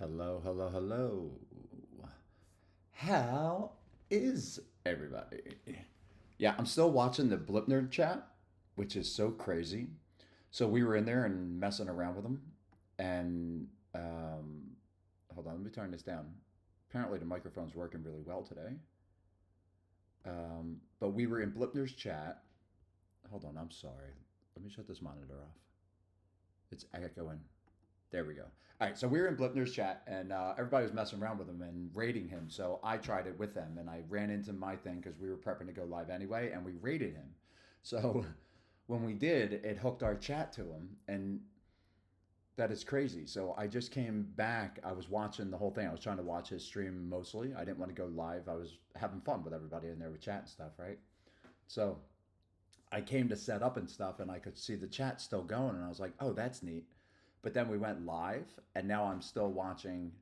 Hello, hello, hello. How is everybody? Yeah, I'm still watching the Blip Nerd chat, which is so crazy. So we were in there and messing around with them, and hold on, let me turn this down. Apparently, the microphone's working really well today. But we were in Blipner's chat. Hold on, I'm sorry. Let me shut this monitor off. It's echoing. There we go. All right, so we were in Blipner's chat, and everybody was messing around with him and rating him. So I tried it with them, and I ran into my thing because we were prepping to go live anyway, and we rated him. So when we did, it hooked our chat to him, and that is crazy. So I just came back. I was watching the whole thing. I was trying to watch his stream mostly. I didn't want to go live. I was having fun with everybody in there with chat and stuff, right? So I came to set up and stuff, and I could see the chat still going, and I was like, "Oh, that's neat." But then we went live, and now I'm still watching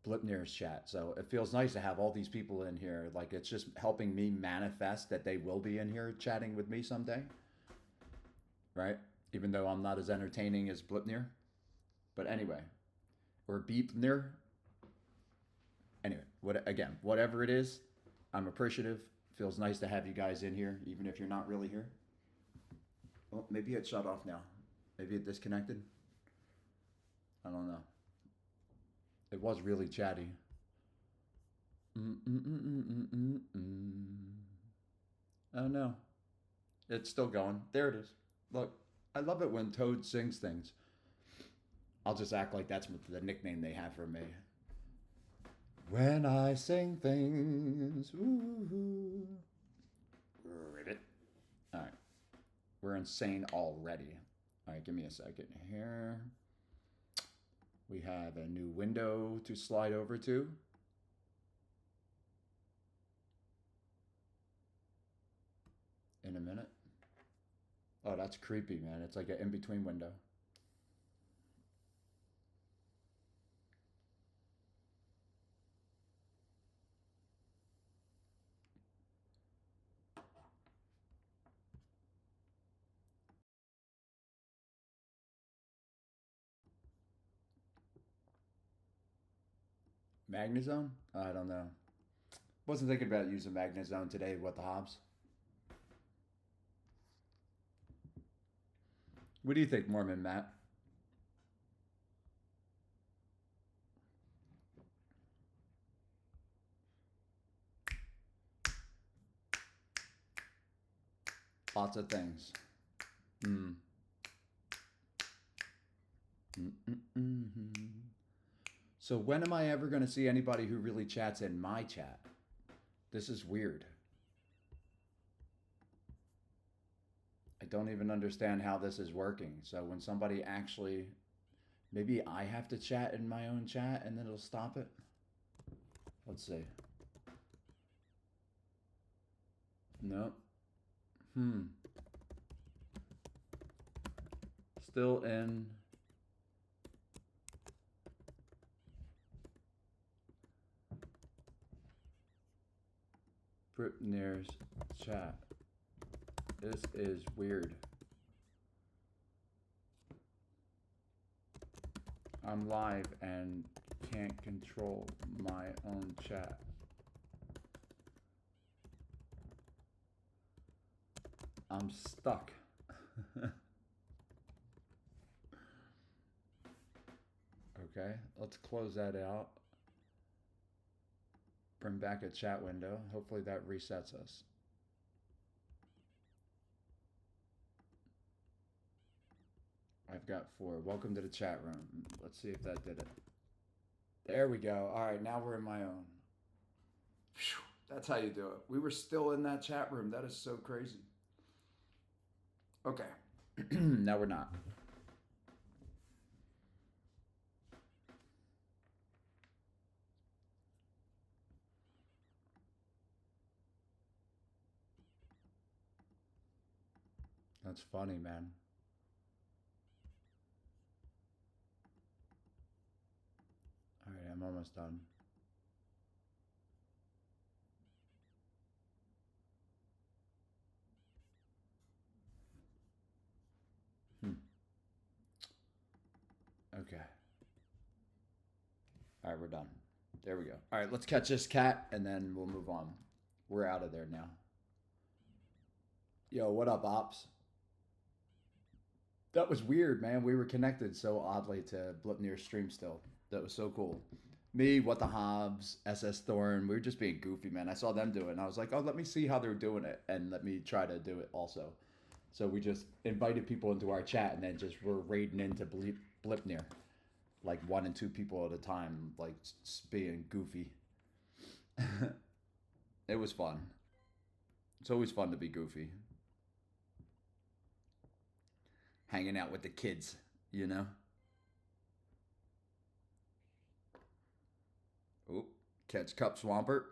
Blipnir's chat. So it feels nice to have all these people in here. Like it's just helping me manifest that they will be in here chatting with me someday, right? Even though I'm not as entertaining as Blipnir. But anyway, or Beepnir. Anyway, whatever it is, I'm appreciative. Feels nice to have you guys in here, even if you're not really here. Oh, maybe it shut off now. Maybe it disconnected. I don't know. It was really chatty. Oh no. It's still going. There it is. Look, I love it when Toad sings things. I'll just act like that's the nickname they have for me. When I sing things, ooh, ribbit. All right, we're insane already. All right, give me a second here. We have a new window to slide over to. In a minute. Oh, that's creepy, man. It's like an in-between window. Magnezone? I don't know. Wasn't thinking about using Magnezone today with the Hobbs. What do you think, Mormon Matt? Lots of things. Mm. Mm-mm-mm-hmm. So when am I ever going to see anybody who really chats in my chat? This is weird. I don't even understand how this is working. So when somebody actually, maybe I have to chat in my own chat and then it'll stop it. Let's see. No. Hmm. Still in. Britney's chat. This is weird. I'm live and can't control my own chat. I'm stuck. Okay, let's close that out. Bring back a chat window. Hopefully that resets us. I've got 4. Welcome to the chat room. Let's see if that did it. There we go. All right, now we're in my own. Whew, that's how you do it. We were still in that chat room. That is so crazy. Okay. Now we're not. That's funny, man. All right, I'm almost done. Okay. we're done. There we go. All right, let's catch this cat, and then we'll move on. We're out of there now. Yo, what up, Ops? That was weird, man. We were connected so oddly to Blipnir's stream still. That was so cool. Me, What the Hobbs, SS Thorn, we were just being goofy, man. I saw them do it, and I was like, oh, let me see how they're doing it, and let me try to do it also. So we just invited people into our chat, and then just were raiding into Blipnir. Like 1 and 2 people at a time, like being goofy. It was fun. It's always fun to be goofy. Hanging out with the kids, you know? Oh, catch Cup Swampert.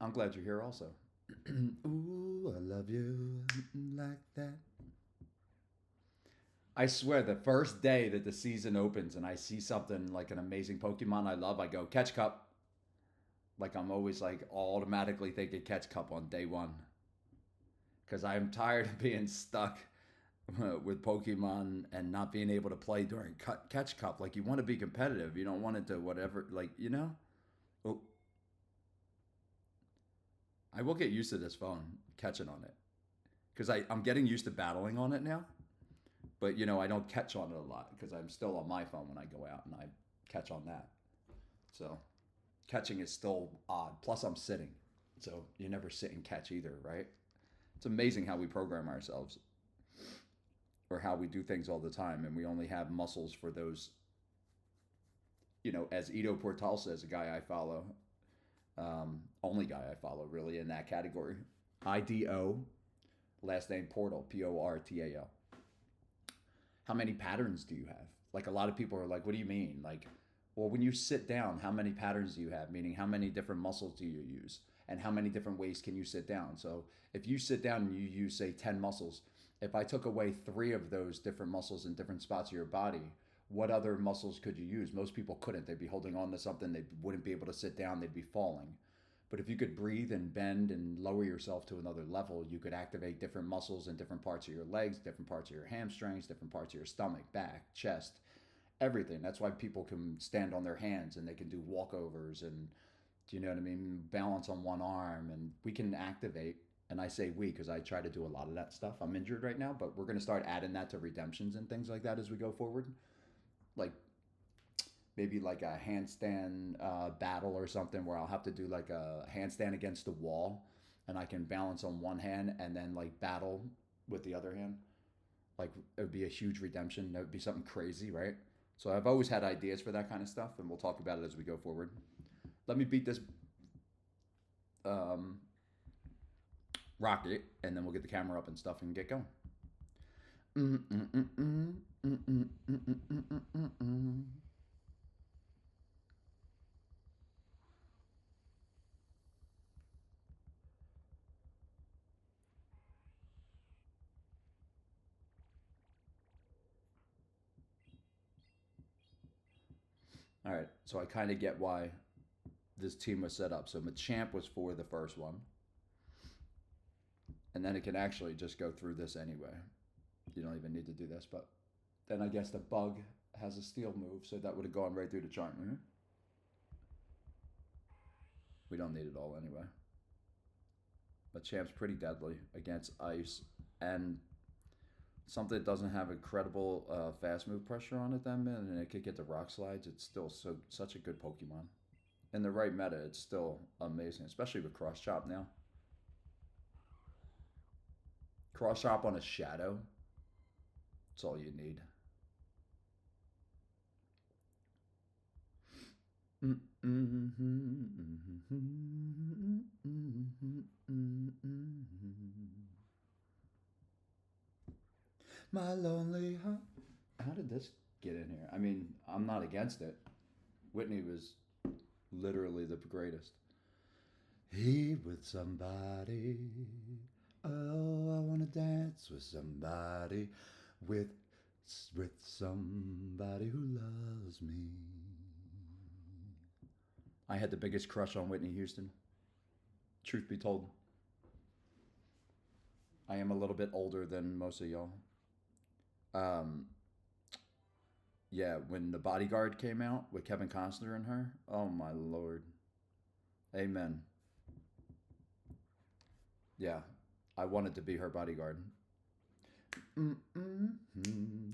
I'm glad you're here also. Ooh, I love you like that. I swear, the first day that the season opens and I see something like an amazing Pokemon I love, I go, catch Cup. Like I'm always like automatically thinking catch Cup on day one. Because I'm tired of being stuck with Pokemon and not being able to play during catch Cup. Like you want to be competitive. You don't want it to whatever, like, you know? Oh. I will get used to this phone, catching on it. Because I'm getting used to battling on it now. But, you know, I don't catch on it a lot because I'm still on my phone when I go out and I catch on that. So catching is still odd. Plus, I'm sitting. So you never sit and catch either, right? It's amazing how we program ourselves or how we do things all the time. And we only have muscles for those, you know, as Ito Portal says, a guy I follow, only guy I follow really in that category. IDO, last name Portal, Portal. How many patterns do you have? Like a lot of people are like, what do you mean? Like, well, when you sit down, how many patterns do you have? Meaning how many different muscles do you use? And how many different ways can you sit down? So if you sit down and you use, say, 10 muscles, if I took away 3 of those different muscles in different spots of your body, what other muscles could you use? Most people couldn't. They'd be holding on to something. They wouldn't be able to sit down. They'd be falling. But if you could breathe and bend and lower yourself to another level, you could activate different muscles in different parts of your legs, different parts of your hamstrings, different parts of your stomach, back, chest, everything. That's why people can stand on their hands and they can do walkovers and, do you know what I mean, balance on one arm. And we can activate, and I say we because I try to do a lot of that stuff. I'm injured right now, but we're going to start adding that to redemptions and things like that as we go forward. Like, maybe like a handstand battle or something where I'll have to do like a handstand against the wall and I can balance on one hand and then like battle with the other hand. Like it would be a huge redemption. That would be something crazy, right? So I've always had ideas for that kind of stuff and we'll talk about it as we go forward. Let me beat this rocket and then we'll get the camera up and stuff and get going. All right, so I kind of get why this team was set up. So Machamp was for the first one. And then it can actually just go through this anyway. You don't even need to do this, but then I guess the bug has a steel move, so that would have gone right through the Charja. We don't need it all anyway. Machamp's pretty deadly against ice and something that doesn't have incredible fast move pressure on it then, and it could get the rock slides. It's still such a good Pokemon. In the right meta, it's still amazing, especially with Cross Chop now. Cross Chop on a Shadow, that's all you need. My lonely heart. How did this get in here? I mean, I'm not against it. Whitney was literally the greatest. He with somebody. Oh, I wanna dance with somebody. With somebody who loves me. I had the biggest crush on Whitney Houston. Truth be told. I am a little bit older than most of y'all. Yeah, when The Bodyguard came out with Kevin Costner and her. Oh my lord. Amen. Yeah, I wanted to be her bodyguard. Mm-mm-hmm.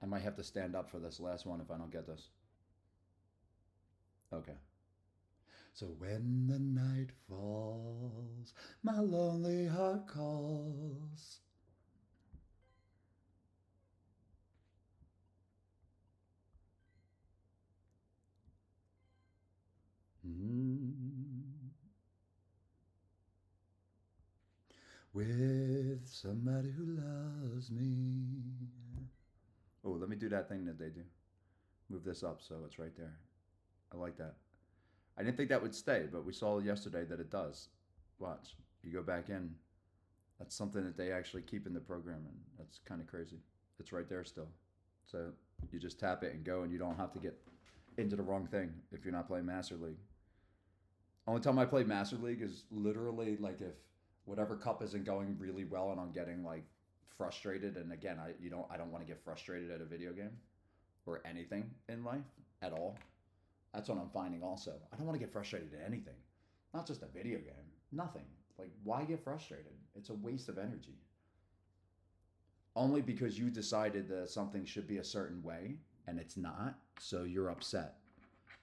I might have to stand up for this last one if I don't get this. Okay. So when the night falls, my lonely heart calls. Mm. With somebody who loves me. Oh, let me do that thing that they do. Move this up so it's right there. I like that. I didn't think that would stay, but we saw yesterday that it does. Watch. You go back in. That's something that they actually keep in the program, and that's kind of crazy. It's right there still. So you just tap it and go, and you don't have to get into the wrong thing if you're not playing Master League. Only time I play Master League is literally like if whatever cup isn't going really well and I'm getting like frustrated. And again, I don't want to get frustrated at a video game or anything in life at all. That's what I'm finding also. I don't want to get frustrated at anything. Not just a video game. Nothing. Like, why get frustrated? It's a waste of energy. Only because you decided that something should be a certain way and it's not, so you're upset.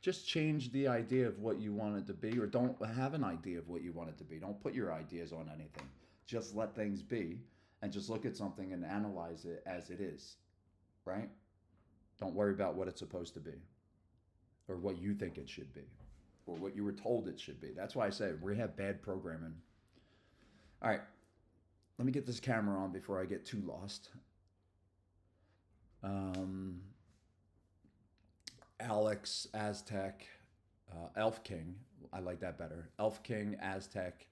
Just change the idea of what you want it to be, or don't have an idea of what you want it to be. Don't put your ideas on anything. Just let things be and just look at something and analyze it as it is, right? Don't worry about what it's supposed to be or what you think it should be or what you were told it should be. That's why I say we have bad programming. All right, let me get this camera on before I get too lost. Alex Aztec, Elf King. I like that better. Elf King Aztec.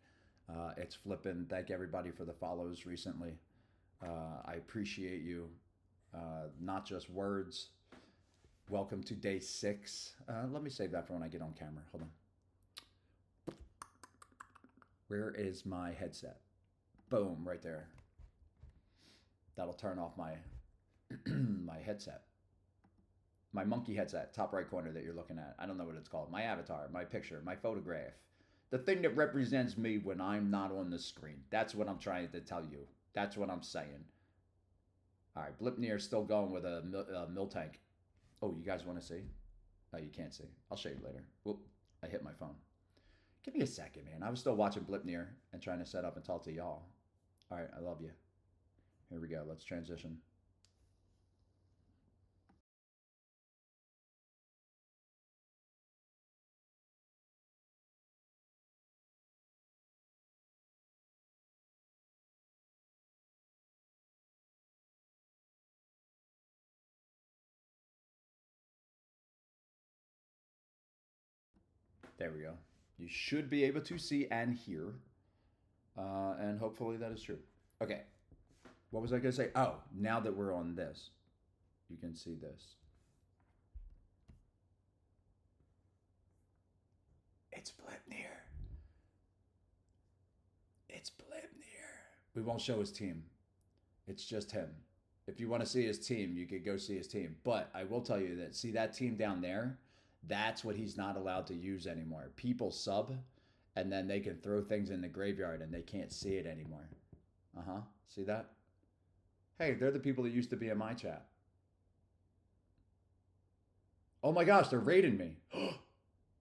It's flipping. Thank everybody for the follows recently. I appreciate you. Not just words. Welcome to day 6. Let me save that for when I get on camera. Hold on. Where is my headset? Boom, right there. That'll turn off my my headset. My monkey headset, top right corner that you're looking at. I don't know what it's called. My avatar, my picture, my photograph. The thing that represents me when I'm not on the screen. That's what I'm trying to tell you. That's what I'm saying. All right, Blipnir's still going with a mill tank. Oh, you guys want to see? No, you can't see. I'll show you later. Whoop, I hit my phone. Give me a second, man. I was still watching Blipnir and trying to set up and talk to y'all. All right, I love you. Here we go. Let's transition. There we go. You should be able to see and hear. And hopefully that is true. Okay. What was I going to say? Oh, now that we're on this, you can see this. It's Blipnir. It's Blipnir. We won't show his team. It's just him. If you want to see his team, you could go see his team. But I will tell you that, see that team down there? That's what he's not allowed to use anymore. People sub, and then they can throw things in the graveyard, and they can't see it anymore. Uh-huh. See that? Hey, they're the people that used to be in my chat. Oh my gosh, they're raiding me.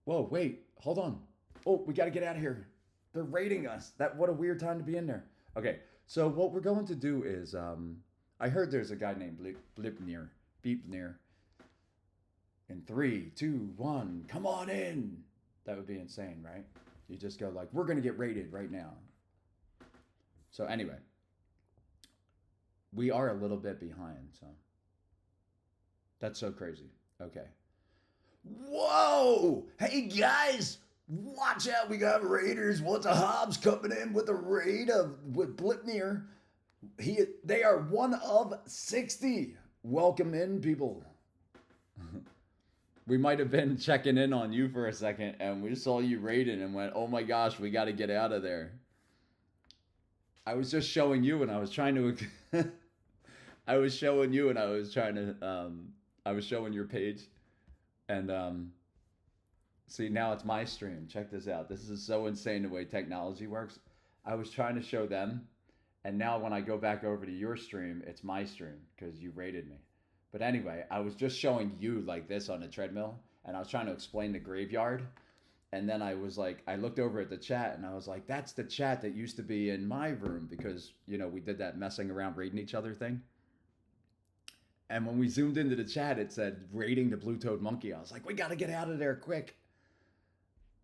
Whoa, wait, hold on. Oh, we got to get out of here. They're raiding us. What a weird time to be in there. Okay, so what we're going to do is, I heard there's a guy named Blipnir. In 3, 2, 1, come on in. That would be insane, right? You just go like, we're going to get raided right now. So anyway, we are a little bit behind, so that's so crazy. Okay. Whoa! Hey guys, watch out! We got raiders. What's a Hobbs coming in with a raid with Blipnir? They are 1 of 60. Welcome in, people. We might have been checking in on you for a second, and we saw you raiding and went, "Oh my gosh, we got to get out of there." I was just showing you, and I was trying to. I was showing you, and I was trying to. I was showing your page, and see, now it's my stream. Check this out. This is so insane the way technology works. I was trying to show them, and now when I go back over to your stream, it's my stream because you rated me. But anyway, I was just showing you like this on the treadmill, and I was trying to explain the graveyard. And then I was like, I looked over at the chat, and I was like, that's the chat that used to be in my room because, we did that messing around raiding each other thing. And when we zoomed into the chat, it said raiding the blue-toed monkey. I was like, we got to get out of there quick.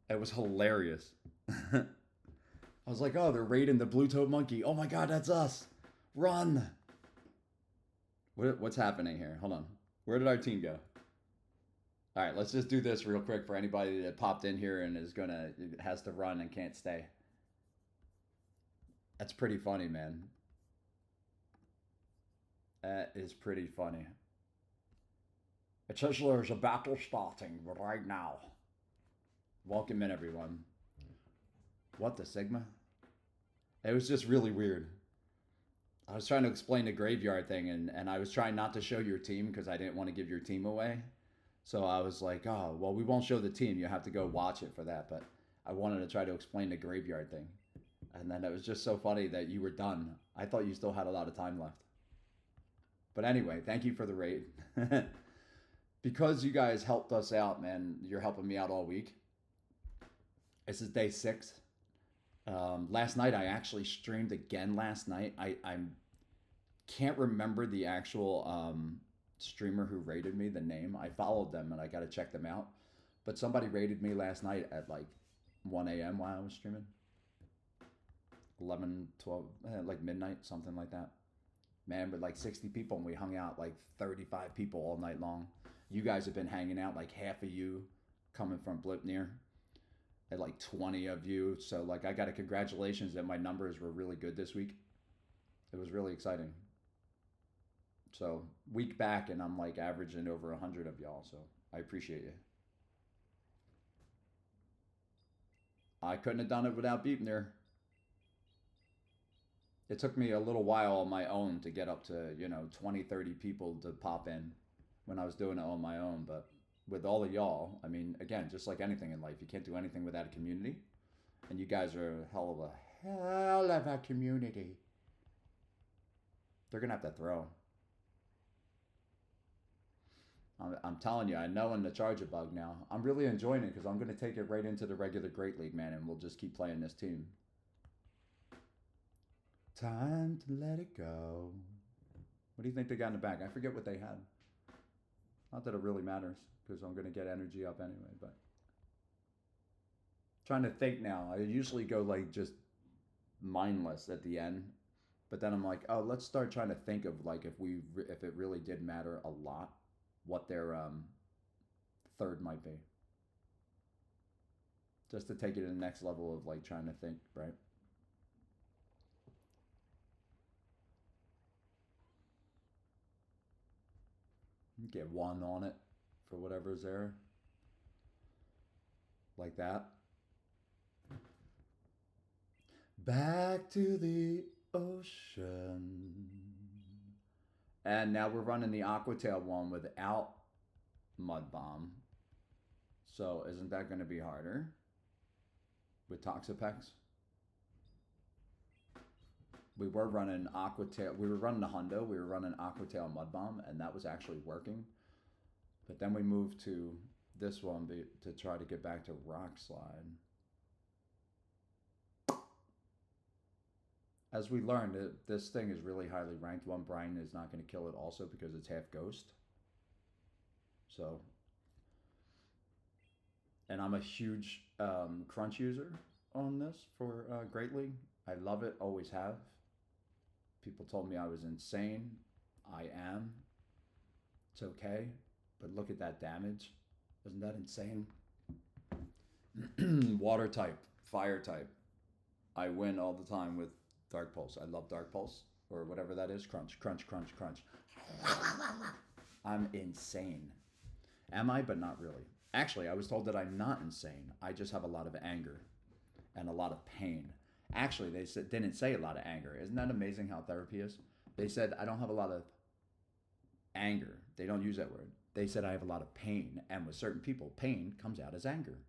It was hilarious. I was like, oh, they're raiding the blue-toed monkey. Oh my God, that's us. Run. What's happening here? Hold on. Where did our team go? All right, let's just do this real quick for anybody that popped in here and has to run and can't stay. That's pretty funny, man. That is pretty funny. It says there's a battle starting right now. Welcome in, everyone. What the Sigma? It was just really weird. I was trying to explain the graveyard thing, and I was trying not to show your team because I didn't want to give your team away. So I was like, oh, well, we won't show the team. You have to go watch it for that. But I wanted to try to explain the graveyard thing. And then it was just so funny that you were done. I thought you still had a lot of time left. But anyway, thank you for the raid. Because you guys helped us out, man. You're helping me out all week. This is day 6. Last night, I actually streamed again last night. I can't remember the actual streamer who rated me, the name. I followed them, and I got to check them out. But somebody rated me last night at like 1 a.m. while I was streaming. 11, 12, like midnight, something like that. Man, with like 60 people, and we hung out like 35 people all night long. You guys have been hanging out, like half of you coming from Blipnir. At like 20 of you. So like I got a congratulations that my numbers were really good this week. It was really exciting. So week back, and I'm like averaging over 100 of y'all. So I appreciate you. I couldn't have done it without Beepnir. It took me a little while on my own to get up to, 20, 30 people to pop in when I was doing it on my own. But with all of y'all, I mean, again, just like anything in life, you can't do anything without a community. And you guys are a hell of a community. They're going to have to throw. I'm telling you, I know in the Charja bug now. I'm really enjoying it because I'm going to take it right into the regular Great League, man, and we'll just keep playing this team. Time to let it go. What do you think they got in the back? I forget what they had. Not that it really matters because I'm going to get energy up anyway, but trying to think now. I usually go like just mindless at the end, but then I'm like, oh, let's start trying to think of like if it really did matter a lot, what their third might be. Just to take it to the next level of like trying to think, right? Get 1 on it for whatever's there. Like that. Back to the ocean. And now we're running the Aquatail one without Mud Bomb. So isn't that going to be harder? With Toxapex? We were running Aquatail. We were running the Hundo. We were running Aquatail Mud Bomb, and that was actually working. But then we moved to this one to try to get back to Rock Slide. As we learned, this thing is really highly ranked. One Brian is not going to kill it also because it's half ghost. So, and I'm a huge crunch user on this for Great League. I love it, always have. People told me I was insane. I am. It's okay. But look at that damage. Isn't that insane? Water type, fire type. I win all the time with Dark Pulse. I love Dark Pulse, or whatever that is. Crunch, crunch, crunch, crunch. I'm insane. Am I? But not really. Actually, I was told that I'm not insane. I just have a lot of anger and a lot of pain. Actually, they said didn't say a lot of anger. Isn't that amazing how therapy is? They said I don't have a lot of anger. They don't use that word. They said I have a lot of pain, and with certain people, pain comes out as anger.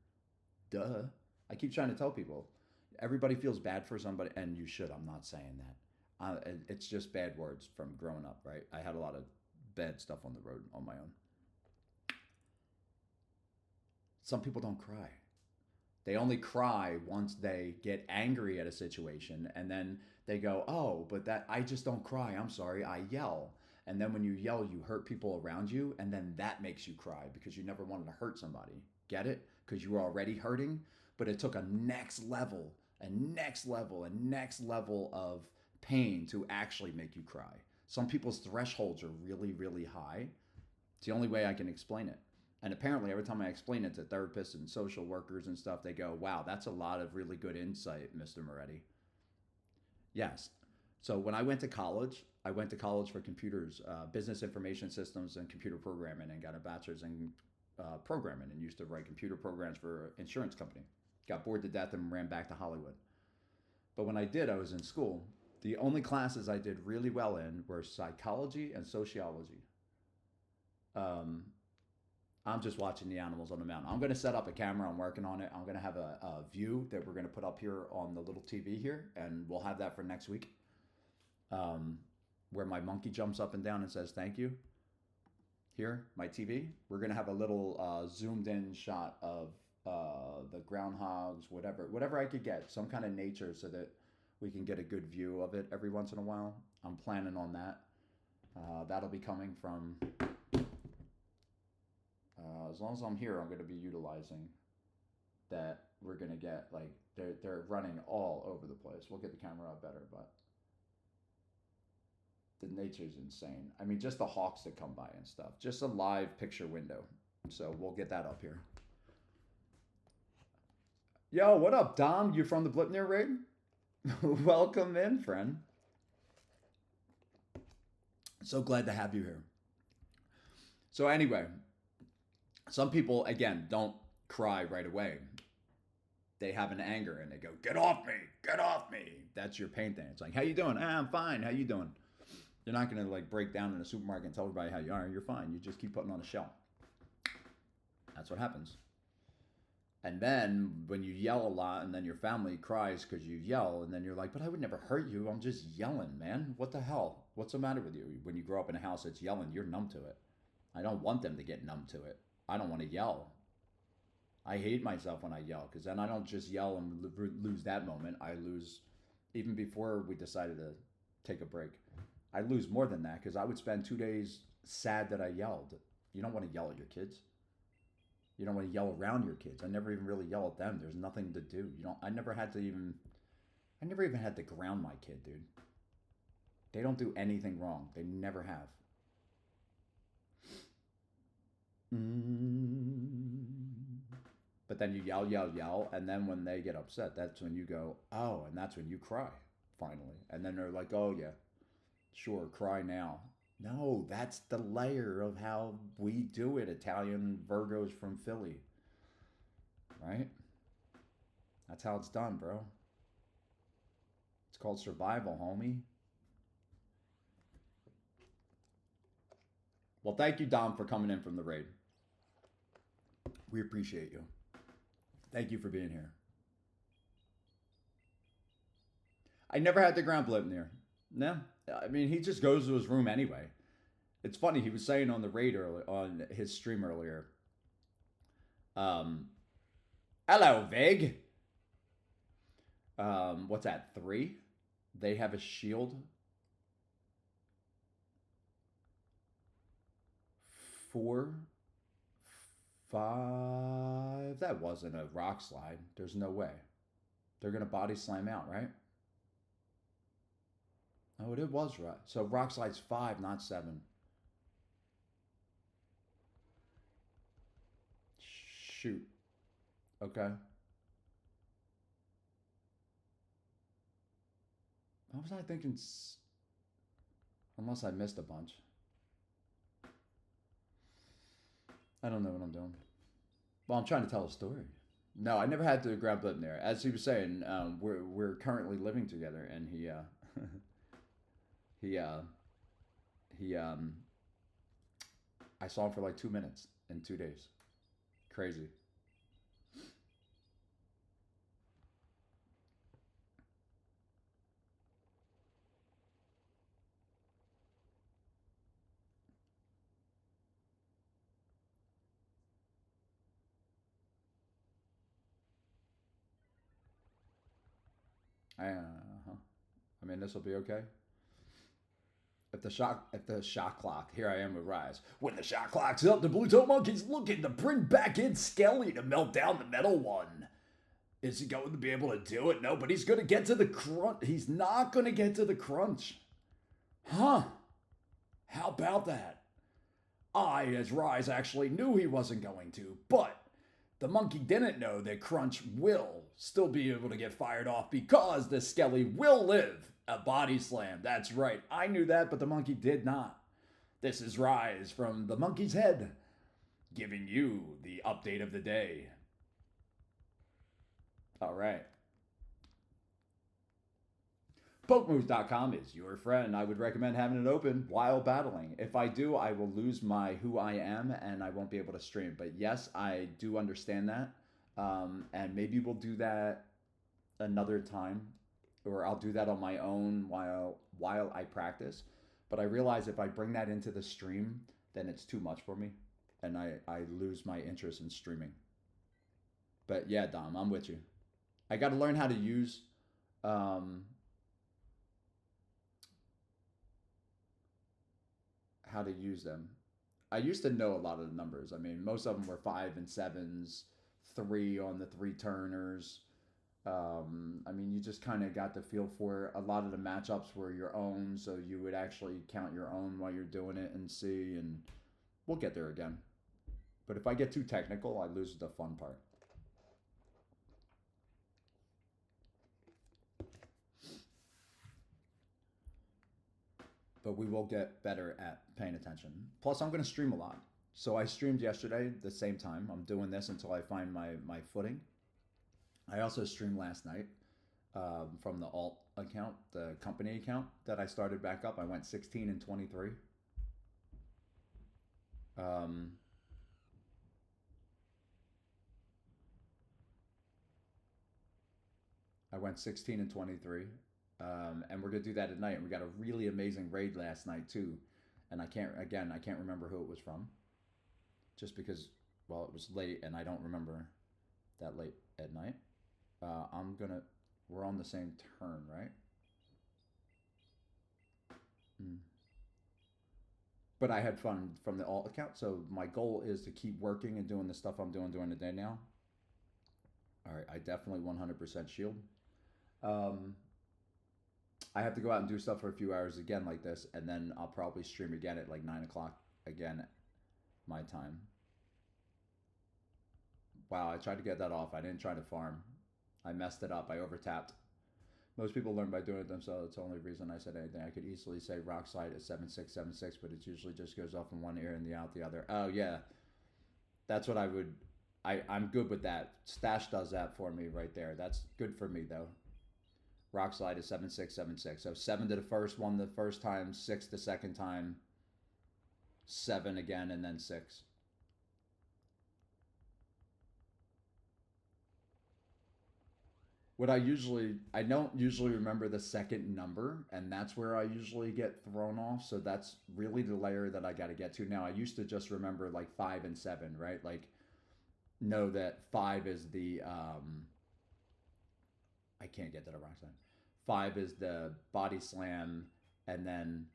Duh. I keep trying to tell people, everybody feels bad for somebody, and you should. I'm not saying that. It's just bad words from growing up, right? I had a lot of bad stuff on the road on my own. Some people don't cry. They only cry once they get angry at a situation, and then they go, "Oh, but that I just don't cry. I'm sorry. I yell." And then when you yell, you hurt people around you, and then that makes you cry because you never wanted to hurt somebody. Get it? Because you were already hurting, but it took a next level, a next level, a next level of pain to actually make you cry. Some people's thresholds are really, really high. It's the only way I can explain it. And apparently, every time I explain it to therapists and social workers and stuff, they go, "Wow, that's a lot of really good insight, Mr. Moretti." Yes. So when I went to college for computers, business information systems, and computer programming, and got a bachelor's in programming, and used to write computer programs for an insurance company. Got bored to death and ran back to Hollywood. But when I did, I was in school. The only classes I did really well in were psychology and sociology. Um, I'm just watching the animals on the mountain. I'm going to set up a camera. I'm working on it. I'm going to have a view that we're going to put up here on the little TV here, and we'll have that for next week. Where my monkey jumps up and down and says thank you. Here, my TV. We're going to have a little zoomed in shot of the groundhogs, whatever I could get, some kind of nature, so that we can get a good view of it every once in a while. I'm planning on that. That'll be coming from. As long as I'm here, I'm going to be utilizing that. We're going to get like they're running all over the place. We'll get the camera up better, but the nature's insane. I mean, just the hawks that come by and stuff. Just a live picture window. So we'll get that up here. Yo, what up, Dom? You from the Blipnir raid? Welcome in, friend. So glad to have you here. So anyway, some people, again, don't cry right away. They have an anger and they go, "Get off me, get off me." That's your pain thing. It's like, "How you doing?" "I'm fine. How you doing?" You're not going to like break down in a supermarket and tell everybody how you are. You're fine. You just keep putting on a show. That's what happens. And then when you yell a lot and then your family cries because you yell, and then you're like, "But I would never hurt you. I'm just yelling, man. What the hell? What's the matter with you?" When you grow up in a house that's yelling, you're numb to it. I don't want them to get numb to it. I don't want to yell. I hate myself when I yell, because then I don't just yell and lose that moment. I lose, even before we decided to take a break, I lose more than that, because I would spend 2 days sad that I yelled. You don't want to yell at your kids. You don't want to yell around your kids. I never even really yell at them. There's nothing to do. You don't. I never even had to ground my kid, dude. They don't do anything wrong. They never have. But then you yell, yell, yell, and then when they get upset, that's when you go, "Oh," and that's when you cry, finally. And then they're like, "Oh, yeah, sure, cry now." No, that's the layer of how we do it, Italian Virgos from Philly. Right? That's how it's done, bro. It's called survival, homie. Well, thank you, Dom, for coming in from the raid. We appreciate you. Thank you for being here. I never had the ground blip near. No. I mean, he just goes to his room anyway. It's funny, he was saying on the raid earlier, on his stream earlier. Hello, Vig. What's that, 3? They have a shield. 4, 5. That wasn't a rock slide. There's no way. They're going to body slam out, right? Oh, it was right. So rock slide's 5, not 7. Shoot. Okay. What was I thinking? Unless I missed a bunch. I don't know what I'm doing. Well, I'm trying to tell a story. No, I never had to grab Blipner. As he was saying, we're currently living together, and he he I saw him for like 2 minutes in 2 days. Crazy. Uh-huh. I mean, this will be okay. If the shot clock, here I am with Rise. When the shot clock's up, the Blue Toe Monkey's looking to bring back in Skelly to melt down the metal one. Is he going to be able to do it? No, but he's going to get to the crunch. He's not going to get to the crunch. Huh. How about that? I, as Rise, actually knew he wasn't going to, but the monkey didn't know that Crunch will still be able to get fired off because the Skelly will live a body slam. That's right. I knew that, but the monkey did not. This is Rise from the monkey's head, giving you the update of the day. All right. PokeMoves.com is your friend. I would recommend having it open while battling. If I do, I will lose my who I am and I won't be able to stream. But yes, I do understand that. And maybe we'll do that another time. Or I'll do that on my own while I practice. But I realize if I bring that into the stream, then it's too much for me. And I lose my interest in streaming. But yeah, Dom, I'm with you. I got to learn how to use... how to use them. I used to know a lot of the numbers. I mean, most of them were 5 and 7s, 3 on the 3 turners. I mean, you just kind of got the feel for it. A lot of the matchups were your own, so you would actually count your own while you're doing it and see, and we'll get there again. But if I get too technical, I lose the fun part. But we will get better at paying attention. Plus, I'm going to stream a lot. So I streamed yesterday the same time. I'm doing this until I find my footing. I also streamed last night from the alt account, the company account that I started back up. I went 16 and 23. I went 16 and 23. And we're gonna do that at night. And we got a really amazing raid last night too. And I can't remember who it was from, just because, well, it was late and I don't remember that late at night. We're on the same turn, right? But I had fun from the alt account, so my goal is to keep working and doing the stuff I'm doing during the day now. All right, I definitely 100% shield. I have to go out and do stuff for a few hours again like this, and then I'll probably stream again at like 9 o'clock again, my time. Wow, I tried to get that off. I didn't try to farm. I messed it up. I overtapped. Most people learn by doing it themselves. It's the only reason I said anything. I could easily say rock slide is 7676, but it usually just goes off in one ear and the out the other. Oh yeah, that's what I would. I'm good with that. Stash does that for me right there. That's good for me though. Rock slide is 7676. So 7 to the first one the first time, 6 the second time, 7 again, and then 6. I don't usually remember the second number, and that's where I usually get thrown off. So that's really the layer that I got to get to. Now, I used to just remember like 5 and 7, right? Like, know that 5 is the, I can't get that a rock slam. 5 is the body slam, and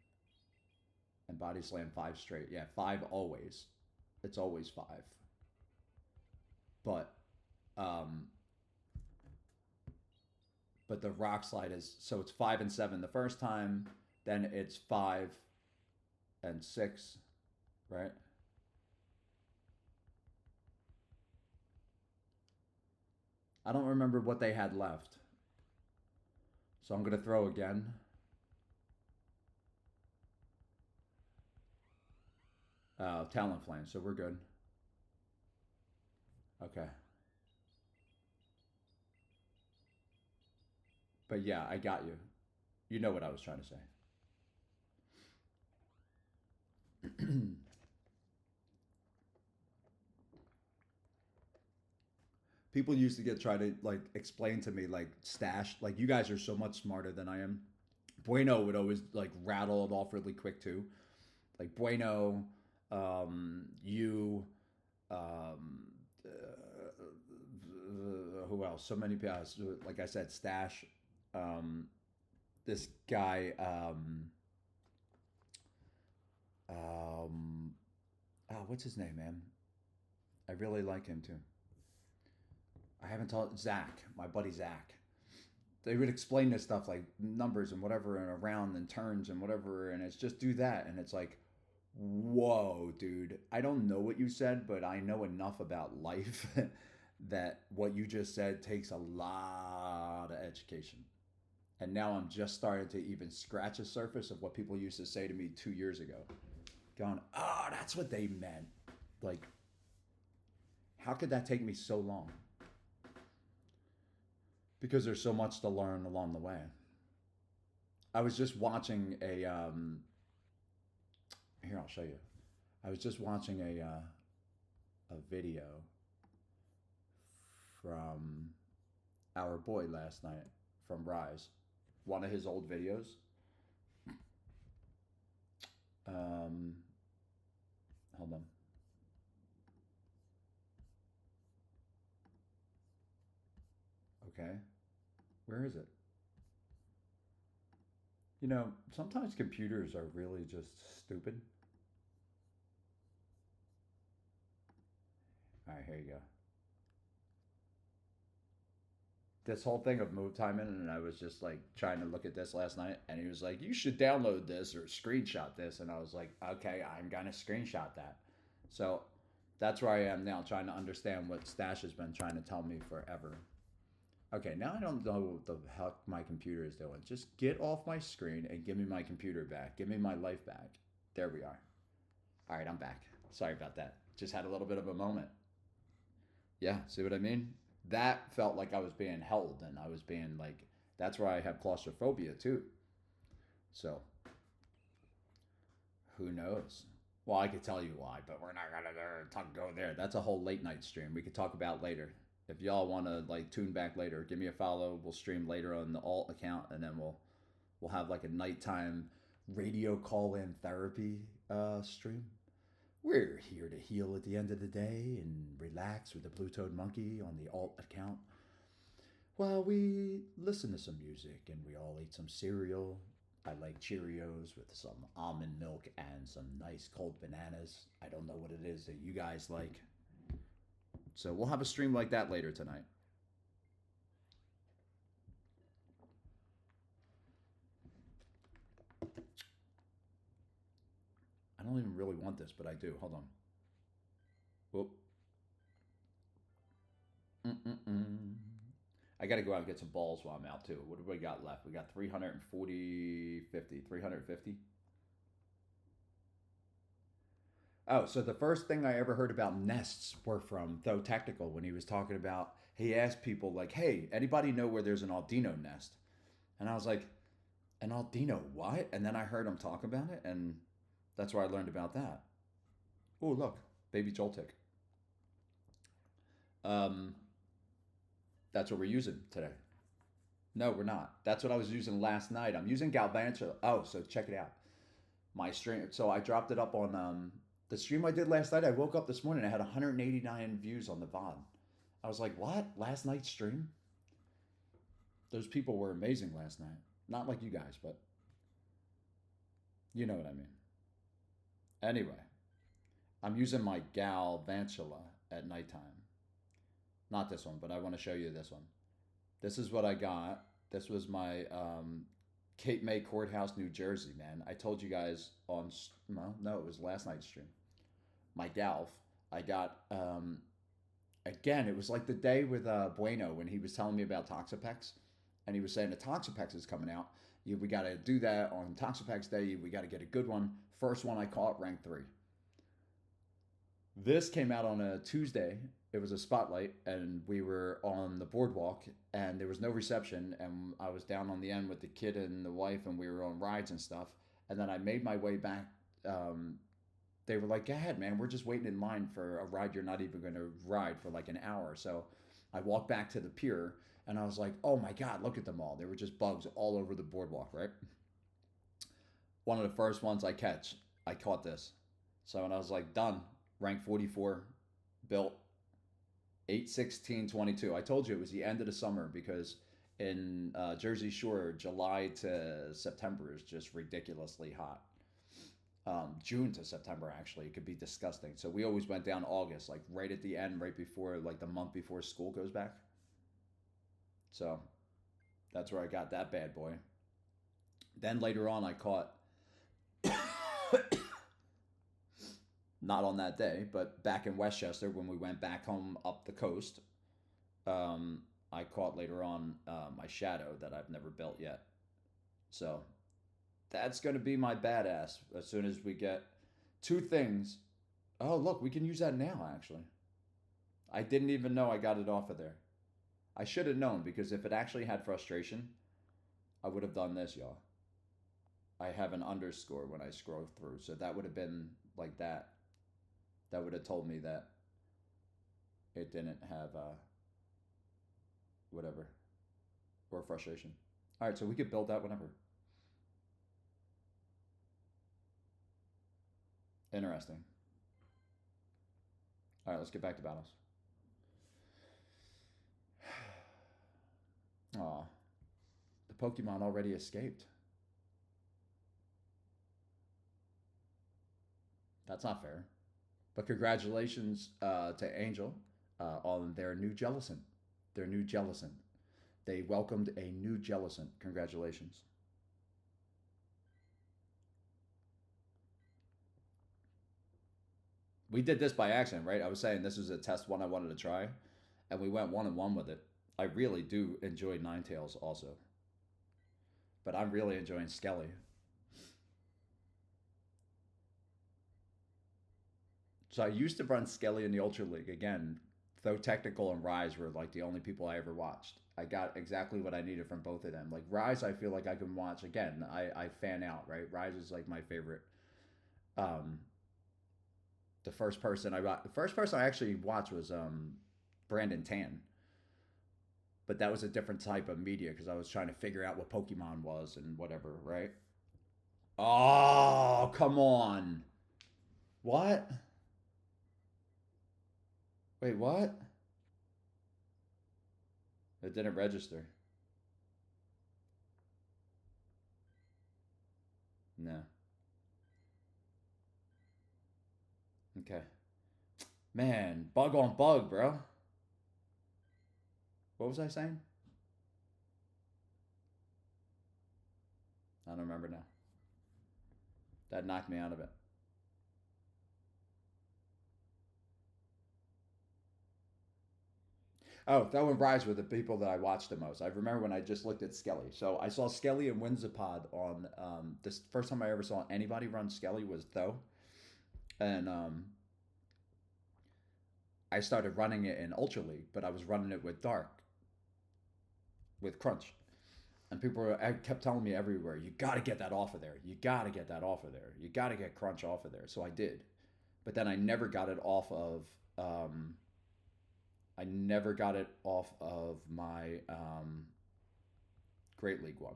body slam 5 straight. Yeah, 5 always. It's always 5. But the rock slide is, so it's 5 and 7 the first time, then it's 5 and 6, right? I don't remember what they had left. So I'm going to throw again. Talent Flame, so we're good. Okay. But yeah, I got you. You know what I was trying to say. People used to get try to like explain to me like stash, like you guys are so much smarter than I am. Bueno would always like rattle it off really quick too. Like Bueno, you, um, who else? So many people. Like I said, Stash. Um, this guy. Um, what's his name, man? I really like him too. I haven't told Zach, my buddy Zach. They would explain this stuff like numbers and whatever and around and turns and whatever, and it's just do that, and it's like, whoa, dude. I don't know what you said, but I know enough about life that what you just said takes a lot of education. And now I'm just starting to even scratch the surface of what people used to say to me 2 years ago. Going, oh, that's what they meant. Like, how could that take me so long? Because there's so much to learn along the way. I was just watching a here I'll show you. I was just watching a video from our boy last night from Rise, one of his old videos. Um, hold on. Okay, where is it? You know, sometimes computers are really just stupid. All right, here you go. This whole thing of move timing, and I was just like trying to look at this last night, and he was like, "You should download this or screenshot this," and I was like, "Okay, I'm gonna screenshot that." So that's where I am now, trying to understand what Stash has been trying to tell me forever. Okay, now I don't know what the heck my computer is doing. Just get off my screen and give me my computer back. Give me my life back. There we are. All right, I'm back. Sorry about that. Just had a little bit of a moment. Yeah, see what I mean? That felt like I was being held and I was being like, that's where I have claustrophobia too. So who knows? Well, I could tell you why, but we're not gonna go there. That's a whole late night stream. We could talk about later. If y'all want to like tune back later, give me a follow. We'll stream later on the alt account, and then we'll have like a nighttime radio call in therapy stream. We're here to heal at the end of the day and relax with the Blue Toed Monkey on the alt account while we listen to some music and we all eat some cereal. I like Cheerios with some almond milk and some nice cold bananas. I don't know what it is that you guys like. So we'll have a stream like that later tonight. I don't even really want this, but I do. Hold on. Whoop. Mm-mm-mm. I got to go out and get some balls while I'm out too. What do we got left? We got 340, 50, 350. Oh, so the first thing I ever heard about nests were from Though Technical when he was talking about, he asked people like, hey, anybody know where there's an Aldino nest? And I was like, an Aldino what? And then I heard him talk about it, and that's where I learned about that. Oh, look, baby Joltik. Um, that's what we're using today. No, we're not. That's what I was using last night. I'm using Galvantula. Oh, so check it out. My stream. So I dropped it up on the stream I did last night. I woke up this morning. I had 189 views on the VOD. I was like, what? Last night's stream? Those people were amazing last night. Not like you guys, but you know what I mean. Anyway, I'm using my Galvantula at nighttime. Not this one, but I want to show you this one. This is what I got. This was my Cape May Courthouse, New Jersey, man. I told you guys on, well, no, it was last night's stream. My Galv. I got, again, it was like the day with Bueno when he was telling me about Toxapex. And he was saying the Toxapex is coming out. We got to do that on Toxapex Day. We got to get a good one. First one I caught, rank 3. This came out on a Tuesday. it was a spotlight, and we were on the boardwalk, and there was no reception, and I was down on the end with the kid and the wife, and we were on rides and stuff. And then I made my way back. They were like, "Go ahead, man. We're just waiting in line for a ride you're not even going to ride for like an hour." So I walked back to the pier, and I was like, "Oh my god, look at them all! There were just bugs all over the boardwalk." Right. One of the first ones I caught this. So when I was like done, rank 44, built 8/16/22. I told you it was the end of the summer because in Jersey Shore, July to September is just ridiculously hot. June to September actually it could be disgusting. So we always went down August, like right at the end, right before like the month before school goes back. So that's where I got that bad boy. Then later on, I caught not on that day, but back in Westchester when we went back home up the coast. I caught later on my shadow that I've never built yet. So that's going to be my badass as soon as we get two things. Oh, look, we can use that now, actually. I didn't even know I got it off of there. I should have known because if it actually had frustration, I would have done this, y'all. I have an underscore when I scroll through. So that would have been like that. That would have told me that it didn't have whatever or frustration. All right, so we could build that whenever. Interesting. All right, let's get back to battles. Aw, the Pokemon already escaped. That's not fair. But congratulations to Angel on their new Jellison. Their new Jellison. They welcomed a new Jellison. Congratulations. We did this by accident, right? I was saying this was a test one I wanted to try, and we went 1-1 with it. I really do enjoy Ninetales also, but I'm really enjoying Skelly. So I used to run Skelly in the Ultra League again, though Technical and Rise were like the only people I ever watched. I got exactly what I needed from both of them. Like Rise, I feel like I can watch again. I fan out, right? Rise is like my favorite. Um, the first person I actually watched was Brandon Tan, but that was a different type of media because I was trying to figure out what Pokemon was and whatever, right? Oh, come on. What? Wait, what? It didn't register. No. Okay. Man, bug on bug, bro. What was I saying? I don't remember now. That knocked me out of it. Oh, that one Rise were the people that I watched the most. I remember when I just looked at Skelly. So I saw Skelly and Winzapod on this first time I ever saw anybody run Skelly was Though. And I started running it in Ultra League, but I was running it with Dark, with Crunch. And I kept telling me everywhere, you got to get that off of there. You got to get that off of there. You got to get Crunch off of there. So I did. But then I never got it off of I never got it off of my Great League one.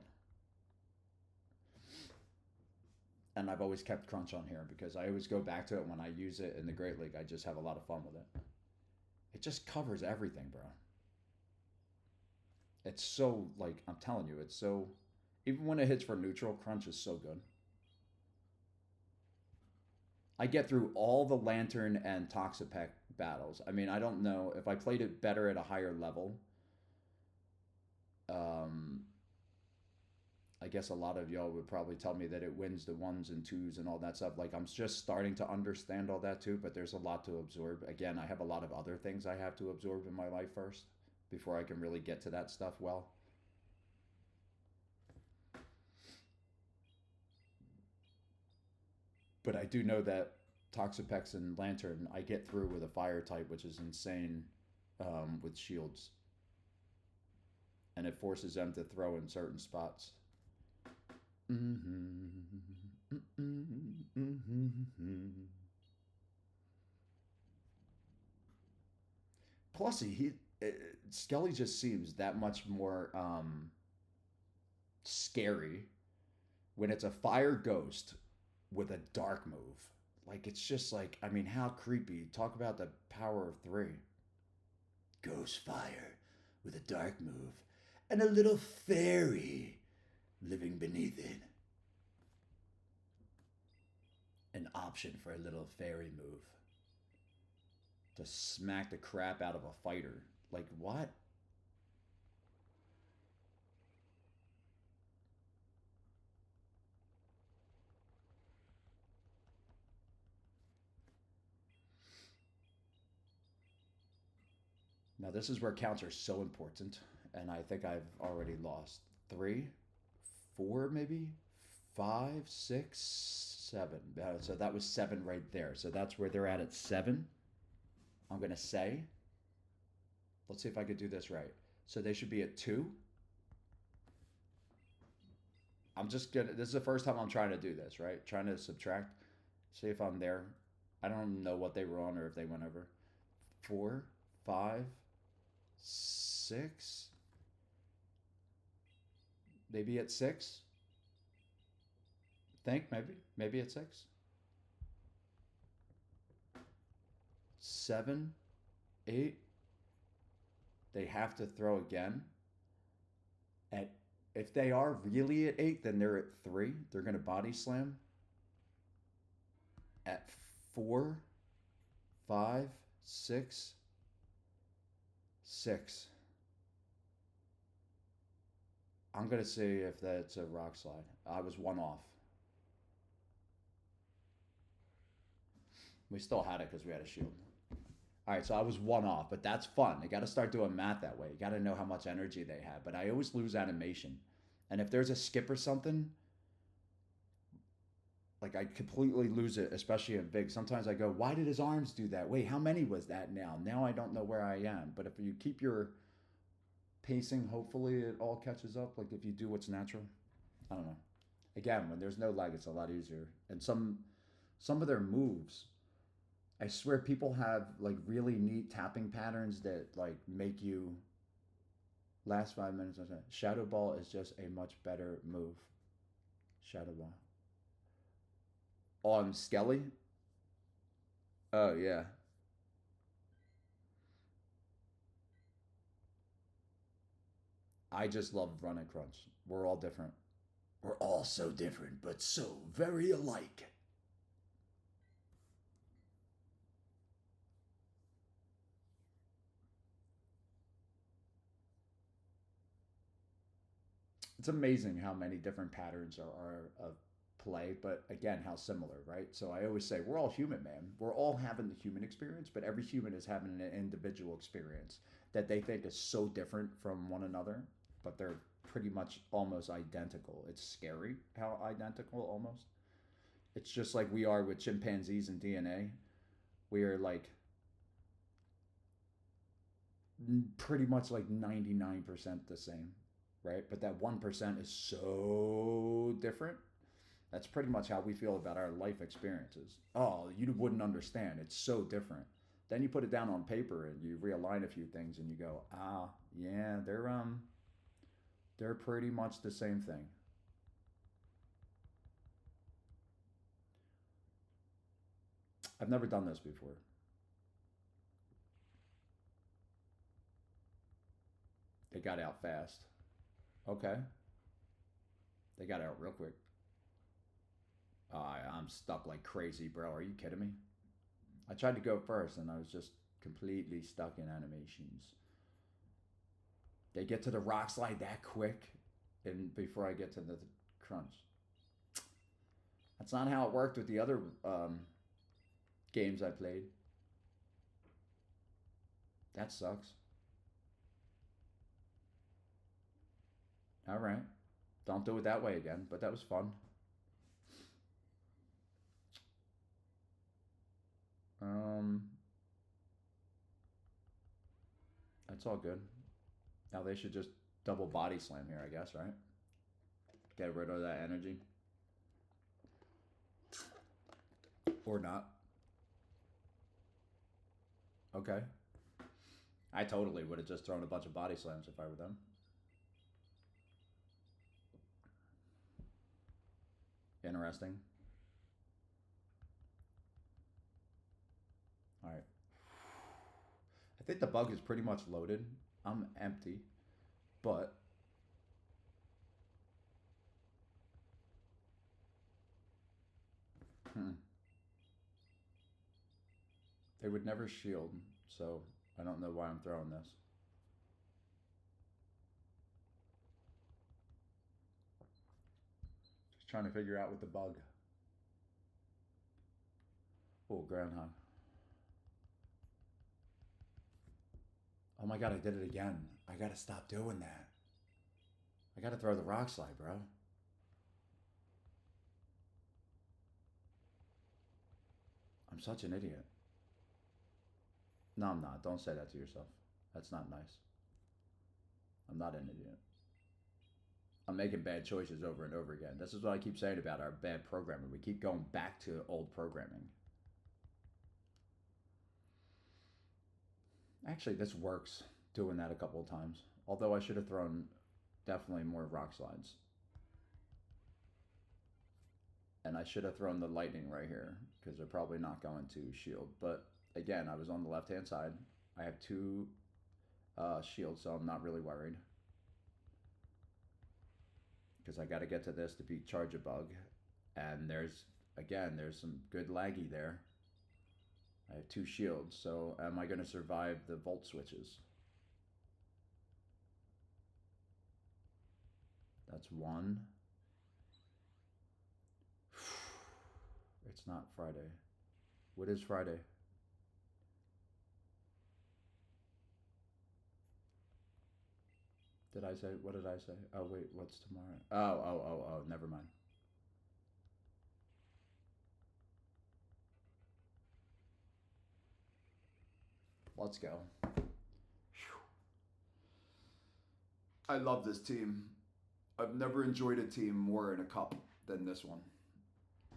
And I've always kept Crunch on here because I always go back to it when I use it in the Great League. I just have a lot of fun with it. It just covers everything, bro. It's so, like, I'm telling you, it's so. Even when it hits for neutral, Crunch is so good. I get through all the Lantern and Toxapex battles. I mean, I don't know if I played it better at a higher level. Um, I guess a lot of y'all would probably tell me that it wins the ones and twos and all that stuff. Like, I'm just starting to understand all that too, but there's a lot to absorb. Again, I have a lot of other things I have to absorb in my life first before I can really get to that stuff well. But I do know that Toxapex and Lantern, I get through with a fire type, which is insane with shields. And it forces them to throw in certain spots. Plus, Skelly just seems that much more scary when it's a fire ghost with a dark move. Like, it's just like, I mean, how creepy. Talk about the power of 3. Ghost fire with a dark move and a little fairy living beneath it. An option for a little fairy move. To smack the crap out of a fighter. Like, what? Now, this is where counts are so important, and I think I've already lost 3, 4, maybe 5, 6, 7. So that was 7 right there. So that's where they're at 7. I'm gonna say. Let's see if I could do this right. So they should be at 2. I'm just gonna. This is the first time I'm trying to do this, right? Trying to subtract. See if I'm there. I don't know what they were on or if they went over. 4, 5, 6. Maybe at 6. Think maybe at 6. 7, 8. They have to throw again. If they are really at 8, then they're at 3. They're going to body slam. At 4, 5, 6, 6. I'm going to see if that's a rock slide. I was 1 off. We still had it because we had a shield. All right, so I was 1 off, but that's fun. You got to start doing math that way. You got to know how much energy they have. But I always lose animation. And if there's a skip or something, like I completely lose it, especially in big. Sometimes I go, why did his arms do that? Wait, how many was that now? Now I don't know where I am. But if you keep your pacing, hopefully it all catches up. Like if you do what's natural. I don't know. Again, when there's no lag, it's a lot easier. And some of their moves, I swear people have like really neat tapping patterns that like make you last 5 minutes. Shadow Ball is just a much better move. Shadow Ball. On Skelly? Oh, yeah. I just love run and crunch. We're all different. We're all so different, but so very alike. It's amazing how many different patterns are of play, but again, how similar, right? So I always say we're all human, man. We're all having the human experience, but every human is having an individual experience that they think is so different from one another, but they're pretty much almost identical. It's scary how identical almost. It's just like we are with chimpanzees and DNA. We are like pretty much like 99% the same, right? But that 1% is so different. That's pretty much how we feel about our life experiences. Oh, you wouldn't understand. It's so different. Then you put it down on paper and you realign a few things and you go, ah, yeah, they're pretty much the same thing. I've never done this before. They got out fast. Okay. They got out real quick. I'm stuck like crazy, bro. Are you kidding me? I tried to go first and I was just completely stuck in animations. They get to the rock slide that quick and before I get to the crunch. That's not how it worked with the other games I played. That sucks. All right. Don't do it that way again, but that was fun. That's all good. Now they should just double body slam here, I guess, right? Get rid of that energy. Or not. Okay. I totally would have just thrown a bunch of body slams if I were them. Interesting. All right. I think the bug is pretty much loaded. I'm empty, but they would never shield, so I don't know why I'm throwing this. Just trying to figure out with the bug. Oh, groundhog. Oh my god, I did it again. I gotta stop doing that. I gotta throw the rock slide, bro. I'm such an idiot. No, I'm not. Don't say that to yourself. That's not nice. I'm not an idiot. I'm making bad choices over and over again. This is what I keep saying about our bad programming. We keep going back to old programming. Actually, this works, doing that a couple of times. Although I should have thrown definitely more rock slides. And I should have thrown the lightning right here, because they're probably not going to shield. But again, I was on the left-hand side. I have two shields, so I'm not really worried. Because I got to get to this to beat Charja bug. And there's some good laggy there. I have two shields, so am I going to survive the volt switches? That's one. It's not Friday. What is Friday? What did I say? Oh, wait, what's tomorrow? Oh, never mind. Let's go. I love this team. I've never enjoyed a team more in a cup than this one.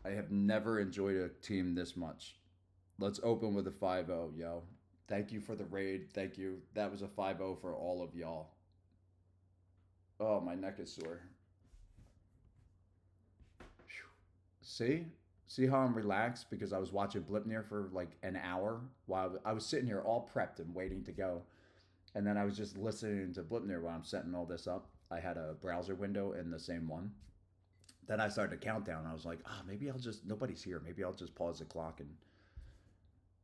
I have never enjoyed a team this much. Let's open with a 5-0, yo. Thank you for the raid. Thank you. That was a 5-0 for all of y'all. Oh, my neck is sore. See? See how I'm relaxed because I was watching Blipnir for like an hour while I was sitting here all prepped and waiting to go. And then I was just listening to Blipnir while I'm setting all this up. I had a browser window in the same one. Then I started a countdown. I was like, maybe I'll just, nobody's here. Maybe I'll just pause the clock and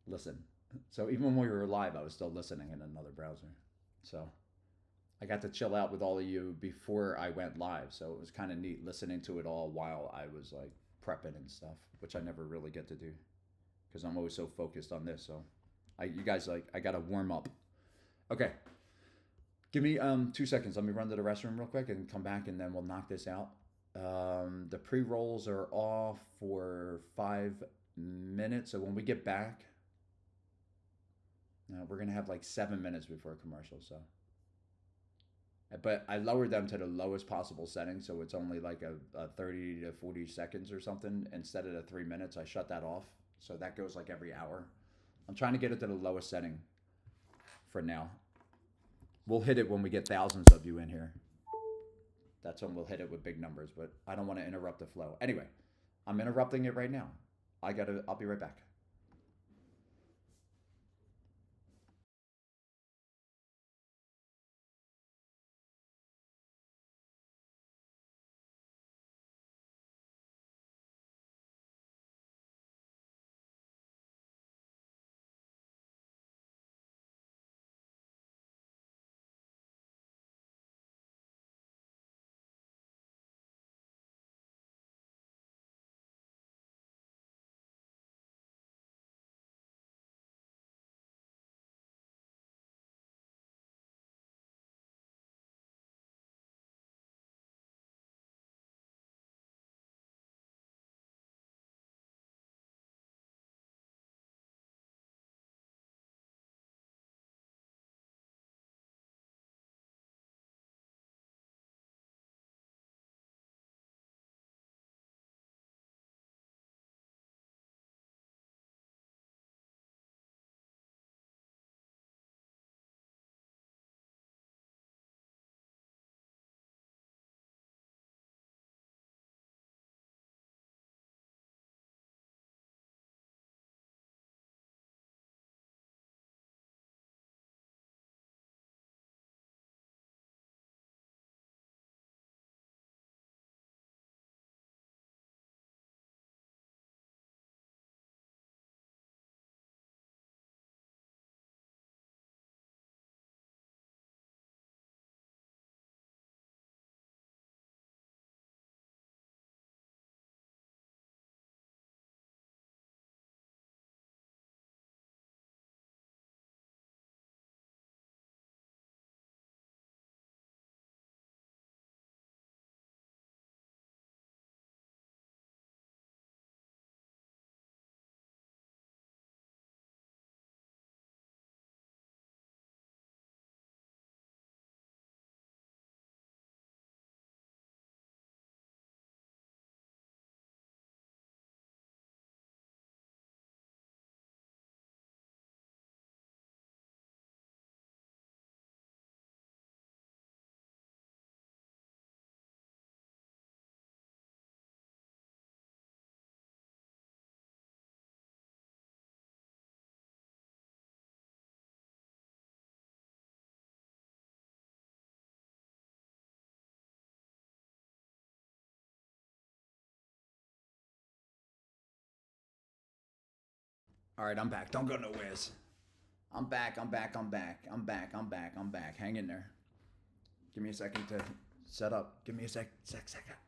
listen. So even when we were live, I was still listening in another browser. So I got to chill out with all of you before I went live. So it was kind of neat listening to it all while I was like prepping and stuff, which I never really get to do because I'm always so focused on this. So you guys, like, I got to warm up. Okay. Give me 2 seconds. Let me run to the restroom real quick and come back, and then we'll knock this out. The pre-rolls are off for 5 minutes. So when we get back, we're going to have like 7 minutes before commercial. So, but I lowered them to the lowest possible setting. So it's only like a 30 to 40 seconds or something. Instead of the 3 minutes, I shut that off. So that goes like every hour. I'm trying to get it to the lowest setting for now. We'll hit it when we get thousands of you in here. That's when we'll hit it with big numbers, but I don't want to interrupt the flow. Anyway, I'm interrupting it right now. I'll be right back. All right, I'm back. Don't go nowhere. I'm back. I'm back. I'm back. I'm back. I'm back. I'm back. Hang in there. Give me a second to set up. Give me a second.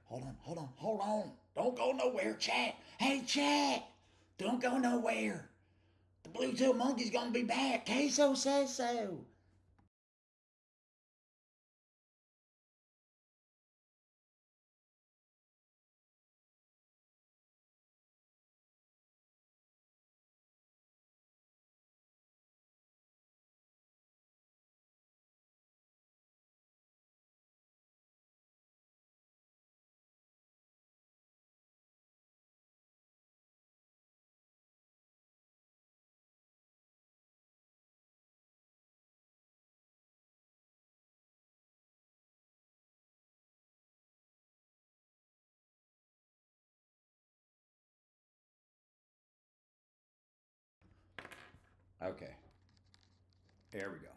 Hold on. Hold on. Hold on. Don't go nowhere, chat. Hey, chat. Don't go nowhere. The Bluetooth monkey's gonna be back. Queso says so. Okay. There we go.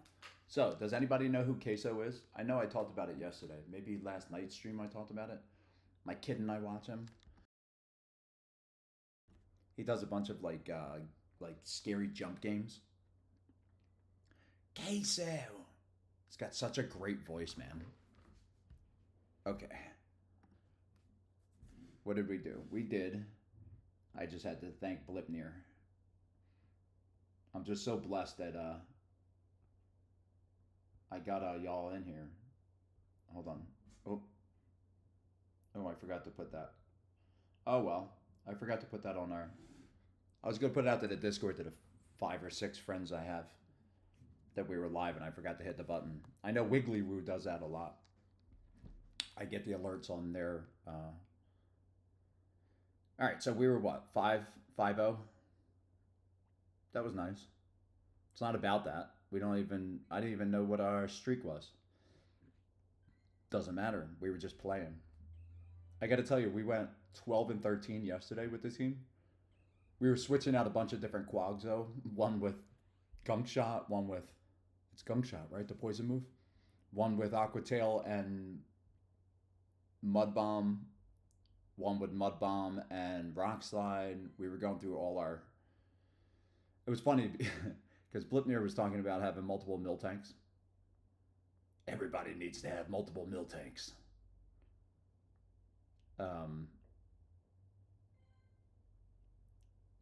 So, does anybody know who Queso is? I know I talked about it yesterday. Maybe last night's stream I talked about it. My kid and I watch him. He does a bunch of like scary jump games. Queso. He's got such a great voice, man. Okay. What did we do? We did. I just had to thank Blipnir. I'm just so blessed that I got y'all in here. Hold on. Oh. Oh, I forgot to put that. Oh well. I forgot to put that on our. I was gonna put it out to the Discord to the 5 or 6 friends I have that we were live, and I forgot to hit the button. I know Wiggly Woo does that a lot. I get the alerts on their. All right, so we were what 5-0. That was nice. It's not about that. We don't even. I didn't even know what our streak was. Doesn't matter. We were just playing. I got to tell you, we went 12-13 yesterday with the team. We were switching out a bunch of different quags though. One with gunk shot, one with it's gunk shot, right? The poison move. One with aqua tail and mud bomb. One with mud bomb and rock slide. We were going through all our. It was funny because Blipnir was talking about having multiple mill tanks. Everybody needs to have multiple mill tanks. Oh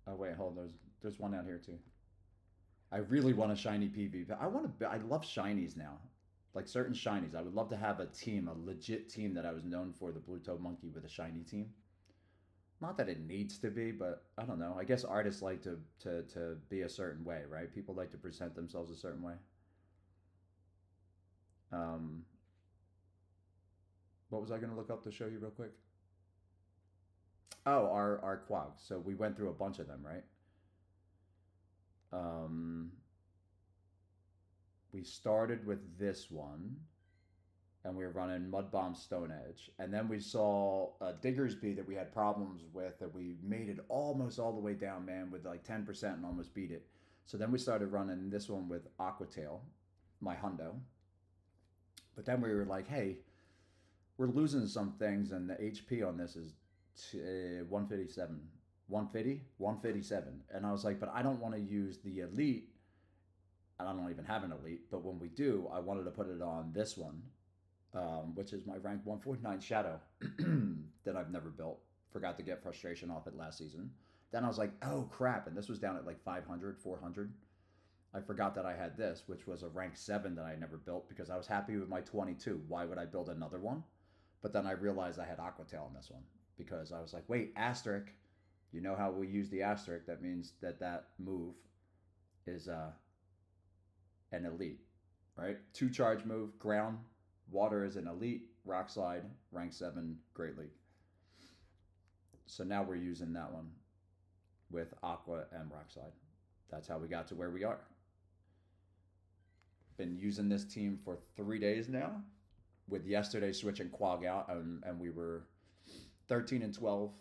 wait, hold on. There's one out here too. I really want a shiny PV. I love shinies now. Like certain shinies. I would love to have a team, a legit team that I was known for, the Blue Toe Monkey with a shiny team. Not that it needs to be, but I don't know. I guess artists like to be a certain way, right? People like to present themselves a certain way. Um, what was I going to look up to show you real quick? Oh, our Quag. So we went through a bunch of them, right? We started with this one, and we were running Mud Bomb Stone Edge, and then we saw a Diggersby that we had problems with, that we made it almost all the way down, man, with like 10% and almost beat it. So then we started running this one with Aqua Tail, my hundo. But then we were like, hey, we're losing some things, and the HP on this is 157. 150? 157. And I was like, but I don't want to use the elite. And I don't even have an elite, but when we do, I wanted to put it on this one, which is my rank 149 Shadow that I've never built. Forgot to get frustration off it last season. Then I was like, oh crap. And this was down at like 500, 400. I forgot that I had this, which was a rank 7 that I never built because I was happy with my 22. Why would I build another one? But then I realized I had Aqua Tail in this one because I was like, wait, asterisk. You know how we use the asterisk? That means that move is an elite, right? 2 charge move, ground, water is an elite, rock slide, rank 7, Great League. So now we're using that one with Aqua and rock slide. That's how we got to where we are. Been using this team for 3 days now, with yesterday switching Quag out, and we were 13-12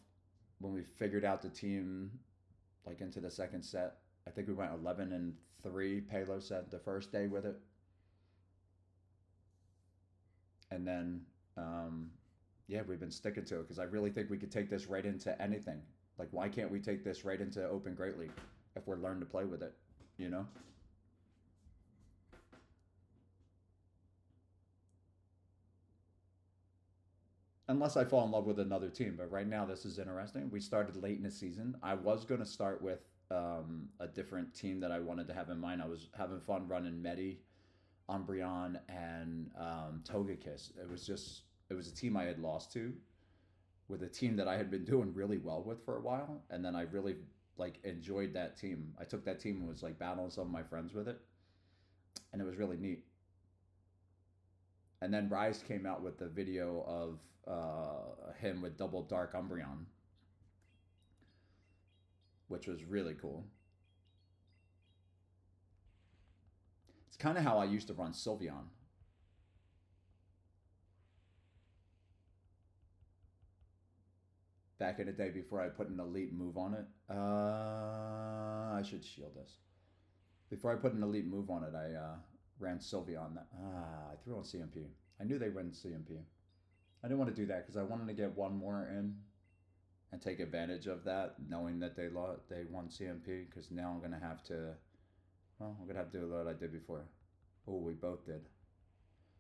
when we figured out the team, like into the second set. I think we went 11-3. Palo said the first day with it, and then yeah, we've been sticking to it because I really think we could take this right into anything. Like, why can't we take this right into Open Great League if we're learning to play with it, you know? Unless I fall in love with another team. But right now, this is interesting. We started late in the season. I was going to start with a different team that I wanted to have in mind. I was having fun running Medi, Umbreon, and Togekiss. It was a team I had lost to with a team that I had been doing really well with for a while. And then I really like enjoyed that team. I took that team and was like battling some of my friends with it. And it was really neat. And then Rise came out with the video of him with double dark Umbreon, which was really cool. It's kind of how I used to run Sylveon. Back in the day before I put an elite move on it. I should shield this. Before I put an elite move on it, I ran Sylveon. I threw on CMP. I knew they ran CMP. I didn't want to do that because I wanted to get one more in and take advantage of that, knowing that they won CMP. Because now I'm gonna have to. Well, I'm gonna have to do what I did before. Oh, we both did.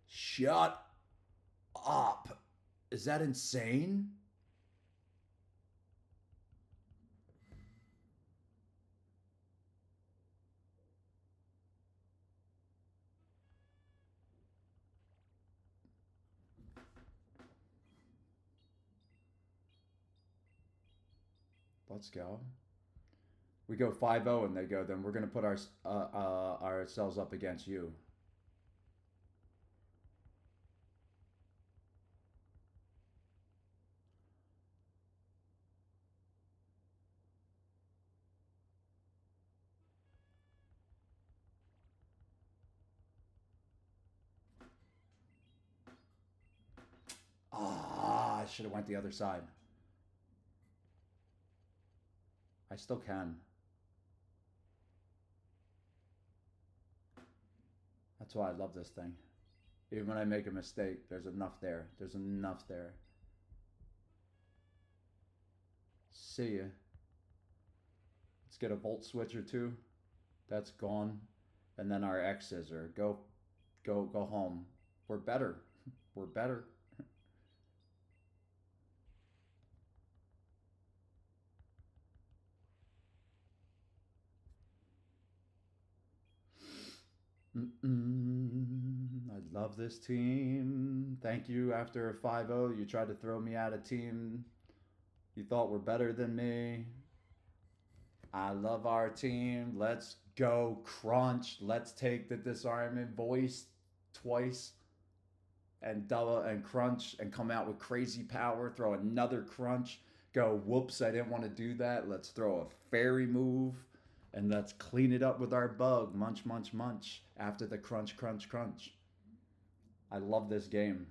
Shut up! Is that insane? Let's go. We go 5-0 and they go, then we're going to put ourselves up against you. Ah, I should have went the other side. I still can. That's why I love this thing. Even when I make a mistake, there's enough there. There's enough there. See ya. Let's get a Volt Switch or two. That's gone. And then our X Scissor. Go home. We're better. We're better. I love this team. Thank you. After a 5-0, you tried to throw me out of team you thought were better than me. I love our team. Let's go crunch. Let's take the disarmament voice twice and double and crunch and come out with crazy power. Throw another crunch. Go, whoops, I didn't want to do that. Let's throw a fairy move. And let's clean it up with our bug. Munch, munch, munch. After the crunch, crunch, crunch. I love this game.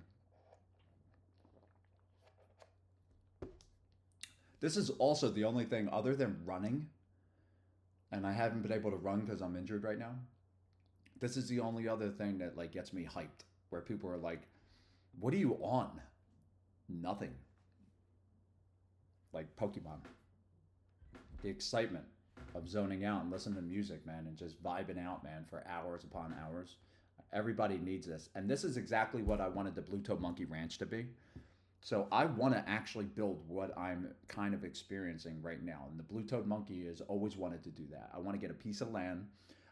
This is also the only thing other than running. And I haven't been able to run because I'm injured right now. This is the only other thing that like gets me hyped. Where people are like, what are you on? Nothing. Like Pokemon. The excitement of zoning out and listening to music, man, and just vibing out, man, for hours upon hours. Everybody needs this. And this is exactly what I wanted the Blue Toe Monkey Ranch to be. So I want to actually build what I'm kind of experiencing right now. And the Blue Toed Monkey has always wanted to do that. I want to get a piece of land.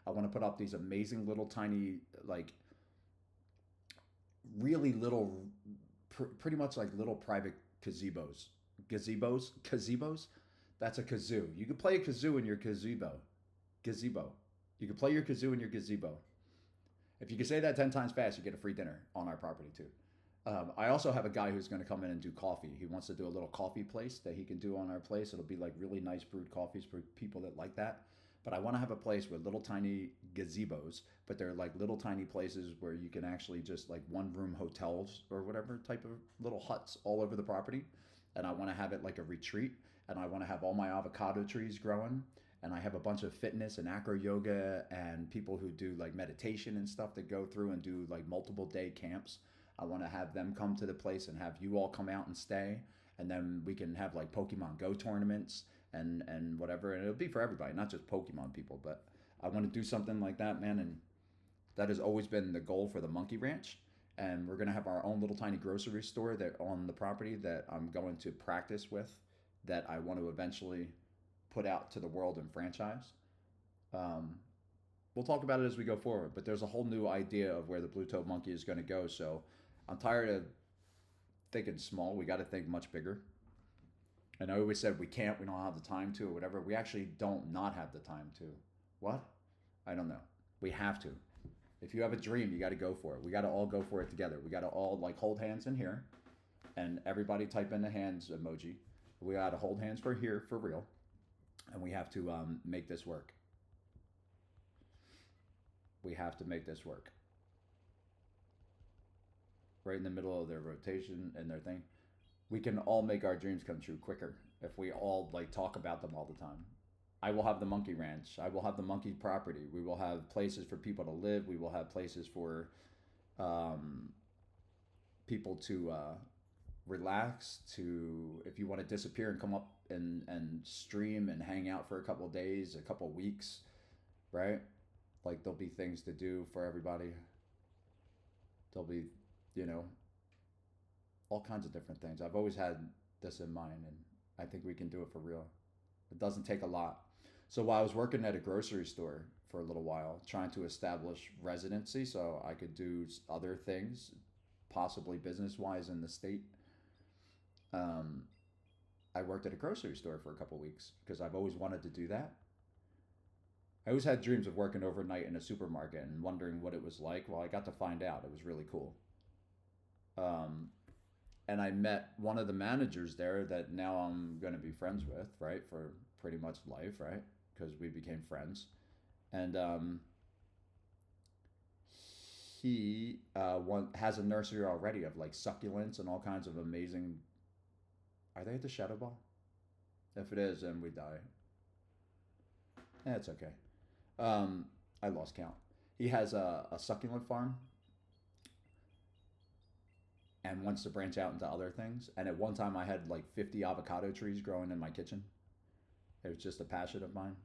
I want to put up these amazing little tiny, like, really little, pretty much like little private gazebos. Gazebos? That's a kazoo. You can play a kazoo in your gazebo. Gazebo. You can play your kazoo in your gazebo. If you can say that 10 times fast, you get a free dinner on our property too. I also have a guy who's going to come in and do coffee. He wants to do a little coffee place that he can do on our place. It'll be like really nice brewed coffees for people that like that. But I want to have a place with little tiny gazebos, but they're like little tiny places where you can actually just like one room hotels or whatever type of little huts all over the property. And I want to have it like a retreat. And I want to have all my avocado trees growing. And I have a bunch of fitness and acro yoga and people who do like meditation and stuff that go through and do like multiple day camps. I want to have them come to the place and have you all come out and stay. And then we can have like Pokemon Go tournaments and whatever, and it'll be for everybody, not just Pokemon people. But I want to do something like that, man, and that has always been the goal for the Monkey Ranch. And we're gonna have our own little tiny grocery store that on the property that I'm going to practice with, that I want to eventually put out to the world and franchise. Um, we'll talk about it as we go forward, but there's a whole new idea of where the blue toed monkey is going to go. So I'm tired of thinking small. We got to think much bigger. And I always said we can't, we don't have the time to, or whatever. We actually don't not have the time to. What? I don't know. We have to. If you have a dream, you got to go for it. We got to all go for it together. We got to all like hold hands in here, and everybody type in the hands emoji. We got to hold hands for here for real, and we have to make this work. We have to make this work. Right in the middle of their rotation and their thing, we can all make our dreams come true quicker if we all like talk about them all the time. I will have the monkey ranch. I will have the monkey property. We will have places for people to live. We will have places for um, people to relax. To if you want to disappear and come up and stream and hang out for a couple of days, a couple of weeks, right? Like there'll be things to do for everybody. There'll be, you know, all kinds of different things. I've always had this in mind, and I think we can do it for real. It doesn't take a lot. So while I was working at a grocery store for a little while, trying to establish residency so I could do other things, possibly business wise in the state, um, I worked at a grocery store for a couple weeks because I've always wanted to do that. I always had dreams of working overnight in a supermarket and wondering what it was like. Well, I got to find out. It was really cool. Um, and I met one of the managers there that now I'm going to be friends with, right, for pretty much life, right, because we became friends. And he has a nursery already of like succulents and all kinds of amazing. Are they at the Shadow Ball? If it is, then we die. It's okay. I lost count. He has a succulent farm and wants to branch out into other things. And at one time, I had like 50 avocado trees growing in my kitchen. It was just a passion of mine.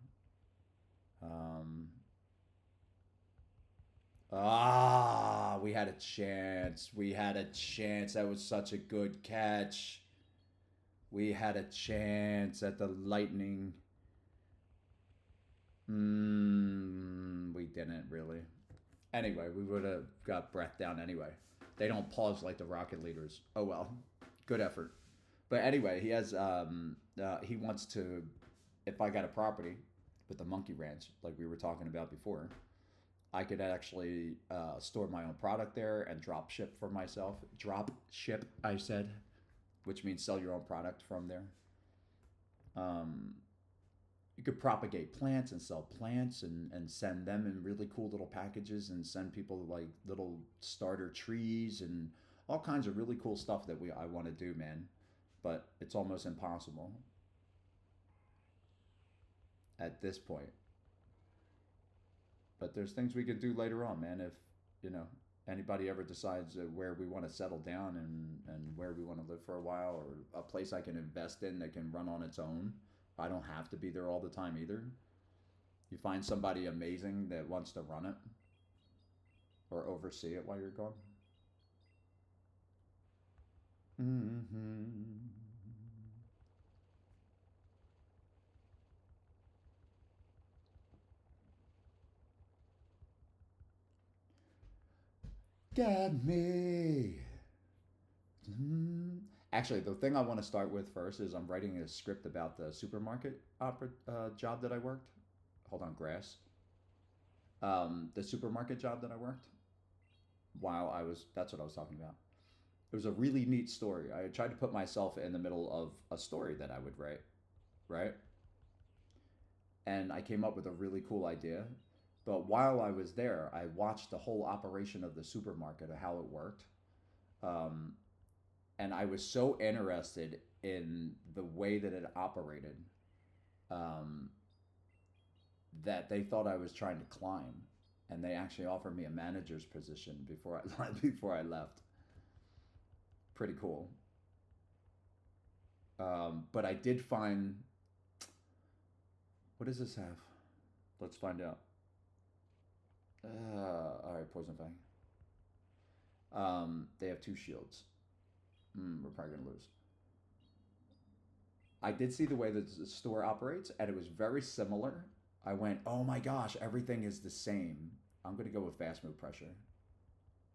Um, we had a chance. We had a chance. That was such a good catch. We had a chance at the Lightning. We didn't really. Anyway, we would have got breath down anyway. They don't pause like the rocket leaders. Oh well, good effort. But anyway, he wants to. If I got a property with the monkey ranch, like we were talking about before, I could actually store my own product there and drop ship for myself. Drop ship, I said, which means sell your own product from there. You could propagate plants and sell plants and send them in really cool little packages and send people like little starter trees and all kinds of really cool stuff that I want to do, man. But it's almost impossible at this point. But there's things we could do later on, man. If, anybody ever decides where we want to settle down and where we want to live for a while, or a place I can invest in that can run on its own. I don't have to be there all the time either. You find somebody amazing that wants to run it or oversee it while you're gone. Mm-hmm. Get me. Actually, the thing I want to start with first is I'm writing a script about the supermarket job that I worked. Hold on, grass. The supermarket job that I worked that's what I was talking about. It was a really neat story. I tried to put myself in the middle of a story that I would write, right? And I came up with a really cool idea. But while I was there, I watched the whole operation of the supermarket, of how it worked. Um, and I was so interested in the way that it operated, um, that they thought I was trying to climb, and they actually offered me a manager's position before I before I left. Pretty cool. But I did find What does this have? Let's find out. All right, Poison Fang. They have 2 shields. We're probably gonna lose. I did see the way that the store operates, and it was very similar. I went, oh my gosh, everything is the same. I'm gonna go with fast move pressure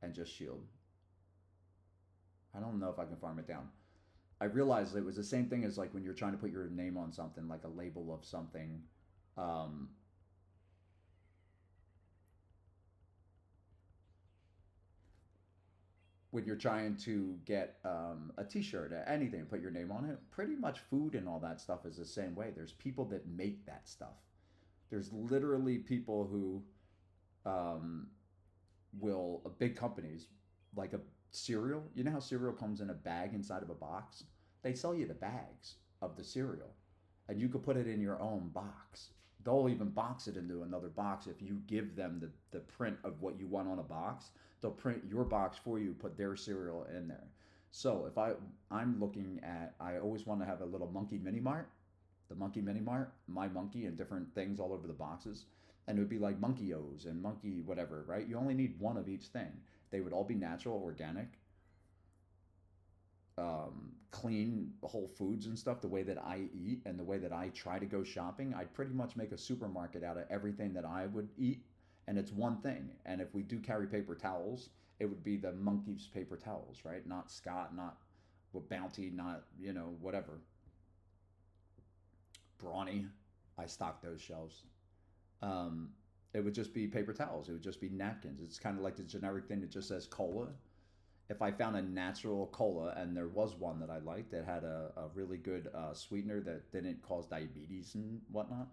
and just shield. I don't know if I can farm it down. I realized it was the same thing as like when you're trying to put your name on something, like a label of something. Um, when you're trying to get a T-shirt, anything, put your name on it. Pretty much food and all that stuff is the same way. There's people that make that stuff. There's literally people who um, will big companies like a cereal. You know how cereal comes in a bag inside of a box? They sell you the bags of the cereal, and you could put it in your own box. They'll even box it into another box if you give them the print of what you want on a box. They'll print your box for you, put their cereal in there. So if I'm looking at, I always want to have a little monkey mini mart, the monkey mini mart, my monkey, and different things all over the boxes, and it would be like monkey O's and monkey whatever, right? You only need one of each thing. They would all be natural, organic, clean whole foods and stuff, the way that I eat and the way that I try to go shopping. I'd pretty much make a supermarket out of everything that I would eat, and it's one thing. And if we do carry paper towels, it would be the Monkey's paper towels, right? Not Scott, not Bounty, not, whatever. Brawny. I stock those shelves. Um, it would just be paper towels. It would just be napkins. It's kind of like the generic thing that just says cola. If I found a natural cola, and there was one that I liked that had a really good sweetener that didn't cause diabetes and whatnot,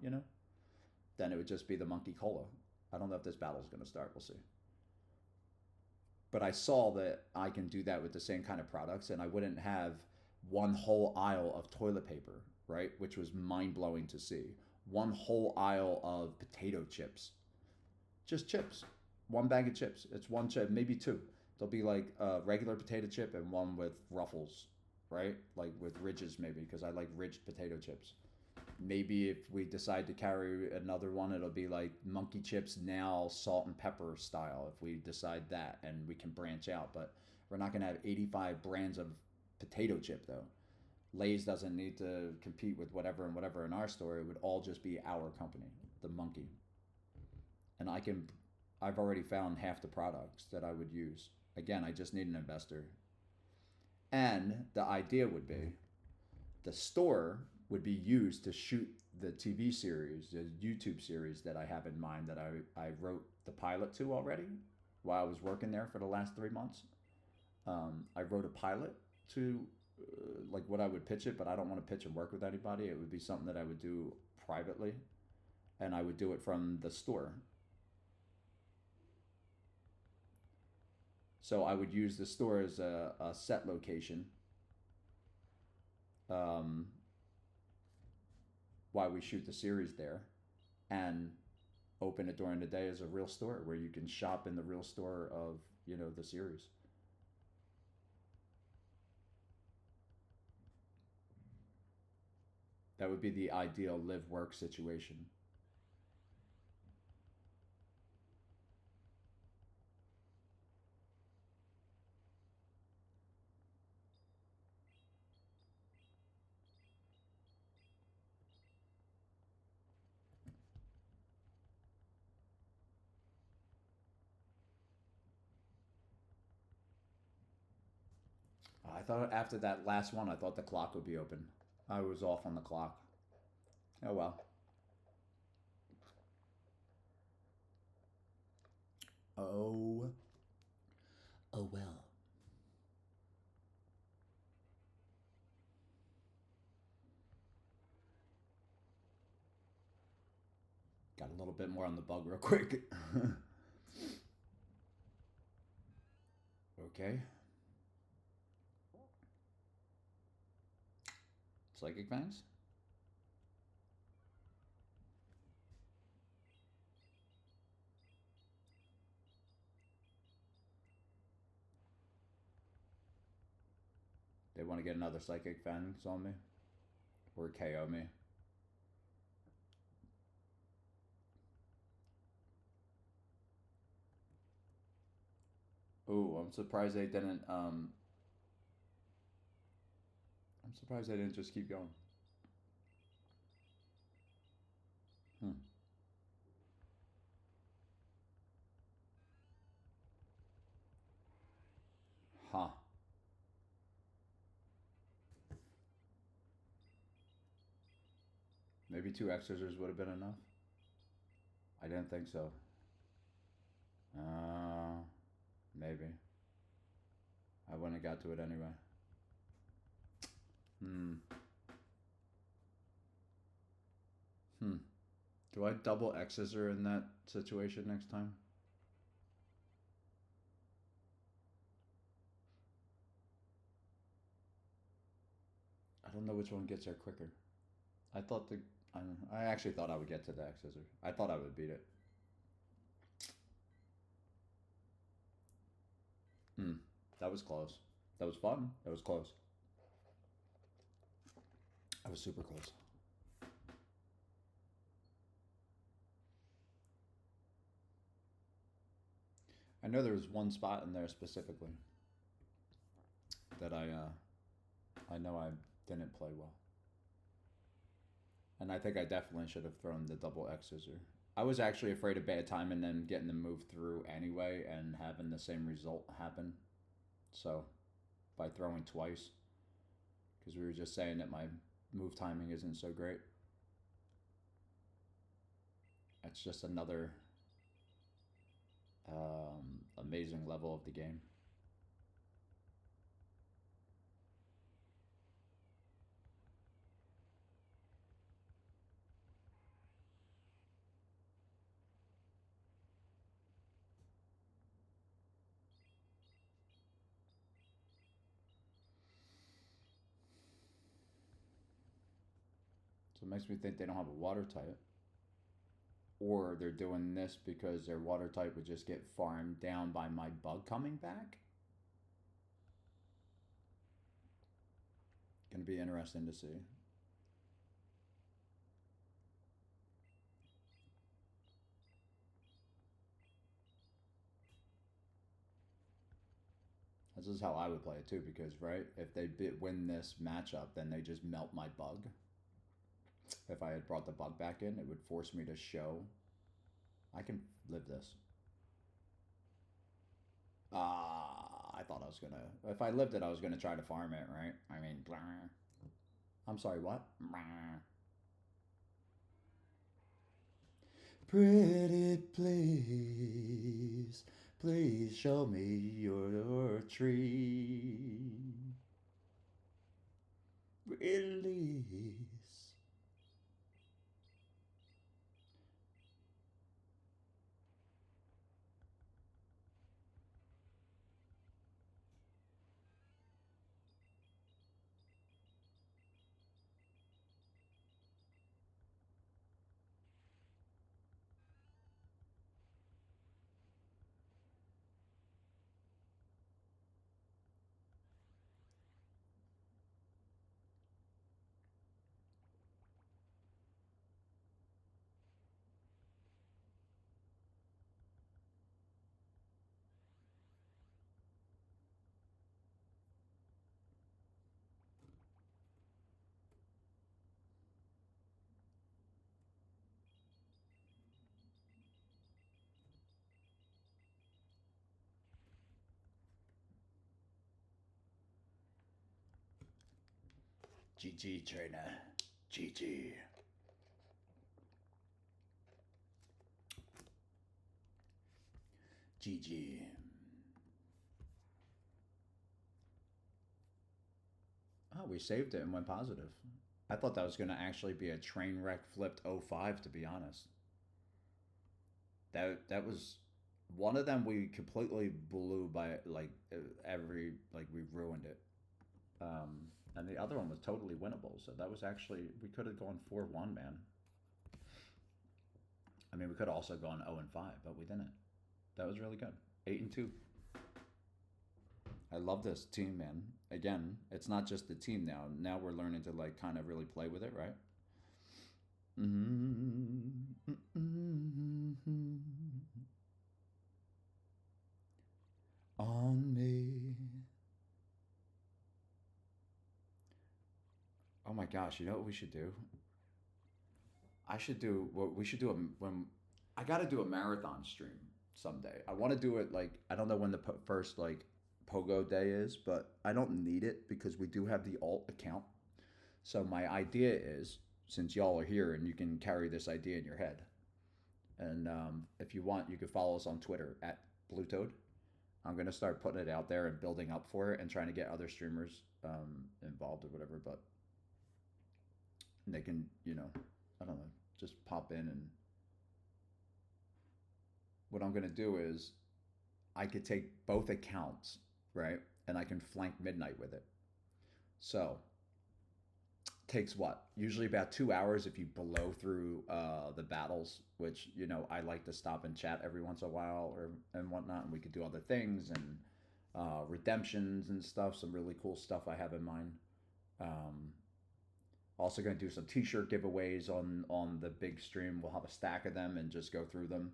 then it would just be the monkey cola. I don't know if this battle's going to start. We'll see. But I saw that I can do that with the same kind of products, and I wouldn't have one whole aisle of toilet paper, right? Which was mind blowing to see. One whole aisle of potato chips. Just chips. One bag of chips. It's one chip, maybe 2. There'll be like a regular potato chip and one with ruffles, right? Like with ridges maybe, because I like ridged potato chips. Maybe if we decide to carry another one, it'll be like monkey chips now salt and pepper style, if we decide that, and we can branch out. But we're not going to have 85 brands of potato chip though. Lay's doesn't need to compete with whatever and whatever in our store. It would all just be our company, the monkey. And I've already found half the products that I would use. Again, I just need an investor. And the idea would be the store would be used to shoot the TV series, the YouTube series that I have in mind that I wrote the pilot to already while I was working there for the last 3 months. I wrote a pilot to like what I would pitch it, but I don't want to pitch and work with anybody. It would be something that I would do privately, and I would do it from the store. So I would use the store as a set location while we shoot the series there, and open it during the day as a real store where you can shop in the real store of, the series. That would be the ideal live-work situation. I thought after that last one, I thought the clock would be open. I was off on the clock. Oh well. Oh. Oh well. Got a little bit more on the bug real quick. Okay. Psychic Fangs? They want to get another Psychic Fangs on me? Or KO me? Ooh, I'm surprised they didn't. I'm surprised they didn't just keep going. Hmm. Huh. Maybe two X scissors would have been enough. I didn't think so. Uh, maybe. I wouldn't have got to it anyway. Hmm. Hmm. Do I double X scissor in that situation next time? I don't know which one gets there quicker. I thought the. I actually thought I would get to the X scissor. I thought I would beat it. Hmm. That was close. That was fun. That was close. That was super close. I know there was one spot in there specifically that I know I didn't play well. And I think I definitely should have thrown the double X scissor. I was actually afraid of bad time and then getting the move through anyway and having the same result happen. So, by throwing twice, because we were just saying that my move timing isn't so great. It's just another amazing level of the game. So it makes me think they don't have a water type. Or they're doing this because their water type would just get farmed down by my bug coming back. Gonna be interesting to see. This is how I would play it too, because right, if they win this matchup, then they just melt my bug. If I had brought the bug back in, it would force me to show I can live this. I thought I was gonna. If I lived it, I was gonna try to farm it, right? I mean, blah. I'm sorry, what? Blah. Pretty please, please show me your tree. Release. GG, trainer. GG. GG. Oh, we saved it and went positive. I thought that was going to actually be a train wreck flipped 05, to be honest. That was one of them we completely blew by like every like we ruined it. And the other one was totally winnable. So that was actually we could have gone 4-1, man. I mean, we could have also gone 0-5, but we didn't. That was really good. 8-2. I love this team, man. Again, it's not just the team now. Now we're learning to like kind of really play with it, right? gosh, you know what we should do? I should do what we should do when I got to do a marathon stream someday. I want to do it like I don't know when the first like PoGo day is, but I don't need it because we do have the alt account. So my idea is, since y'all are here and you can carry this idea in your head, and if you want, you can follow us on Twitter at Bluetoad. I'm gonna start putting it out there and building up for it and trying to get other streamers involved or whatever. But they can, I don't know, just pop in. And what I'm gonna do is I could take both accounts, right, and I can flank Midnight with it. So takes what? Usually about 2 hours if you blow through the battles, which I like to stop and chat every once in a while and whatnot, and we could do other things and redemptions and stuff. Some really cool stuff I have in mind. Also going to do some T-shirt giveaways on the big stream. We'll have a stack of them and just go through them.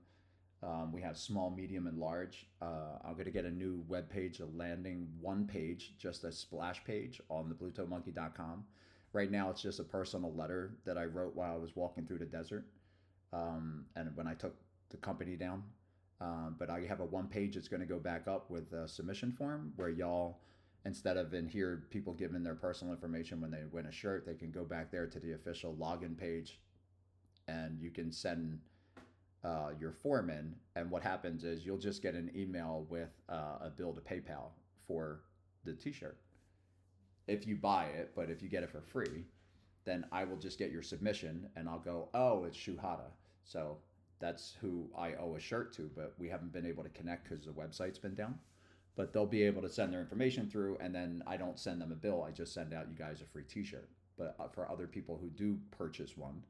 We have small, medium, and large. I'm going to get a new web page, a landing one page, just a splash page on the BluetoMonkey.com. Right now, it's just a personal letter that I wrote while I was walking through the desert, and when I took the company down. But I have a one page that's going to go back up with a submission form where y'all, instead of in here people giving their personal information when they win a shirt, they can go back there to the official login page, and you can send your form in. And what happens is you'll just get an email with a bill to PayPal for the T-shirt if you buy it. But if you get it for free, then I will just get your submission and I'll go, oh, it's Shuhada. So that's who I owe a shirt to, but we haven't been able to connect because the website's been down. But they'll be able to send their information through, and then I don't send them a bill. I just send out you guys a free T-shirt. But for other people who do purchase one,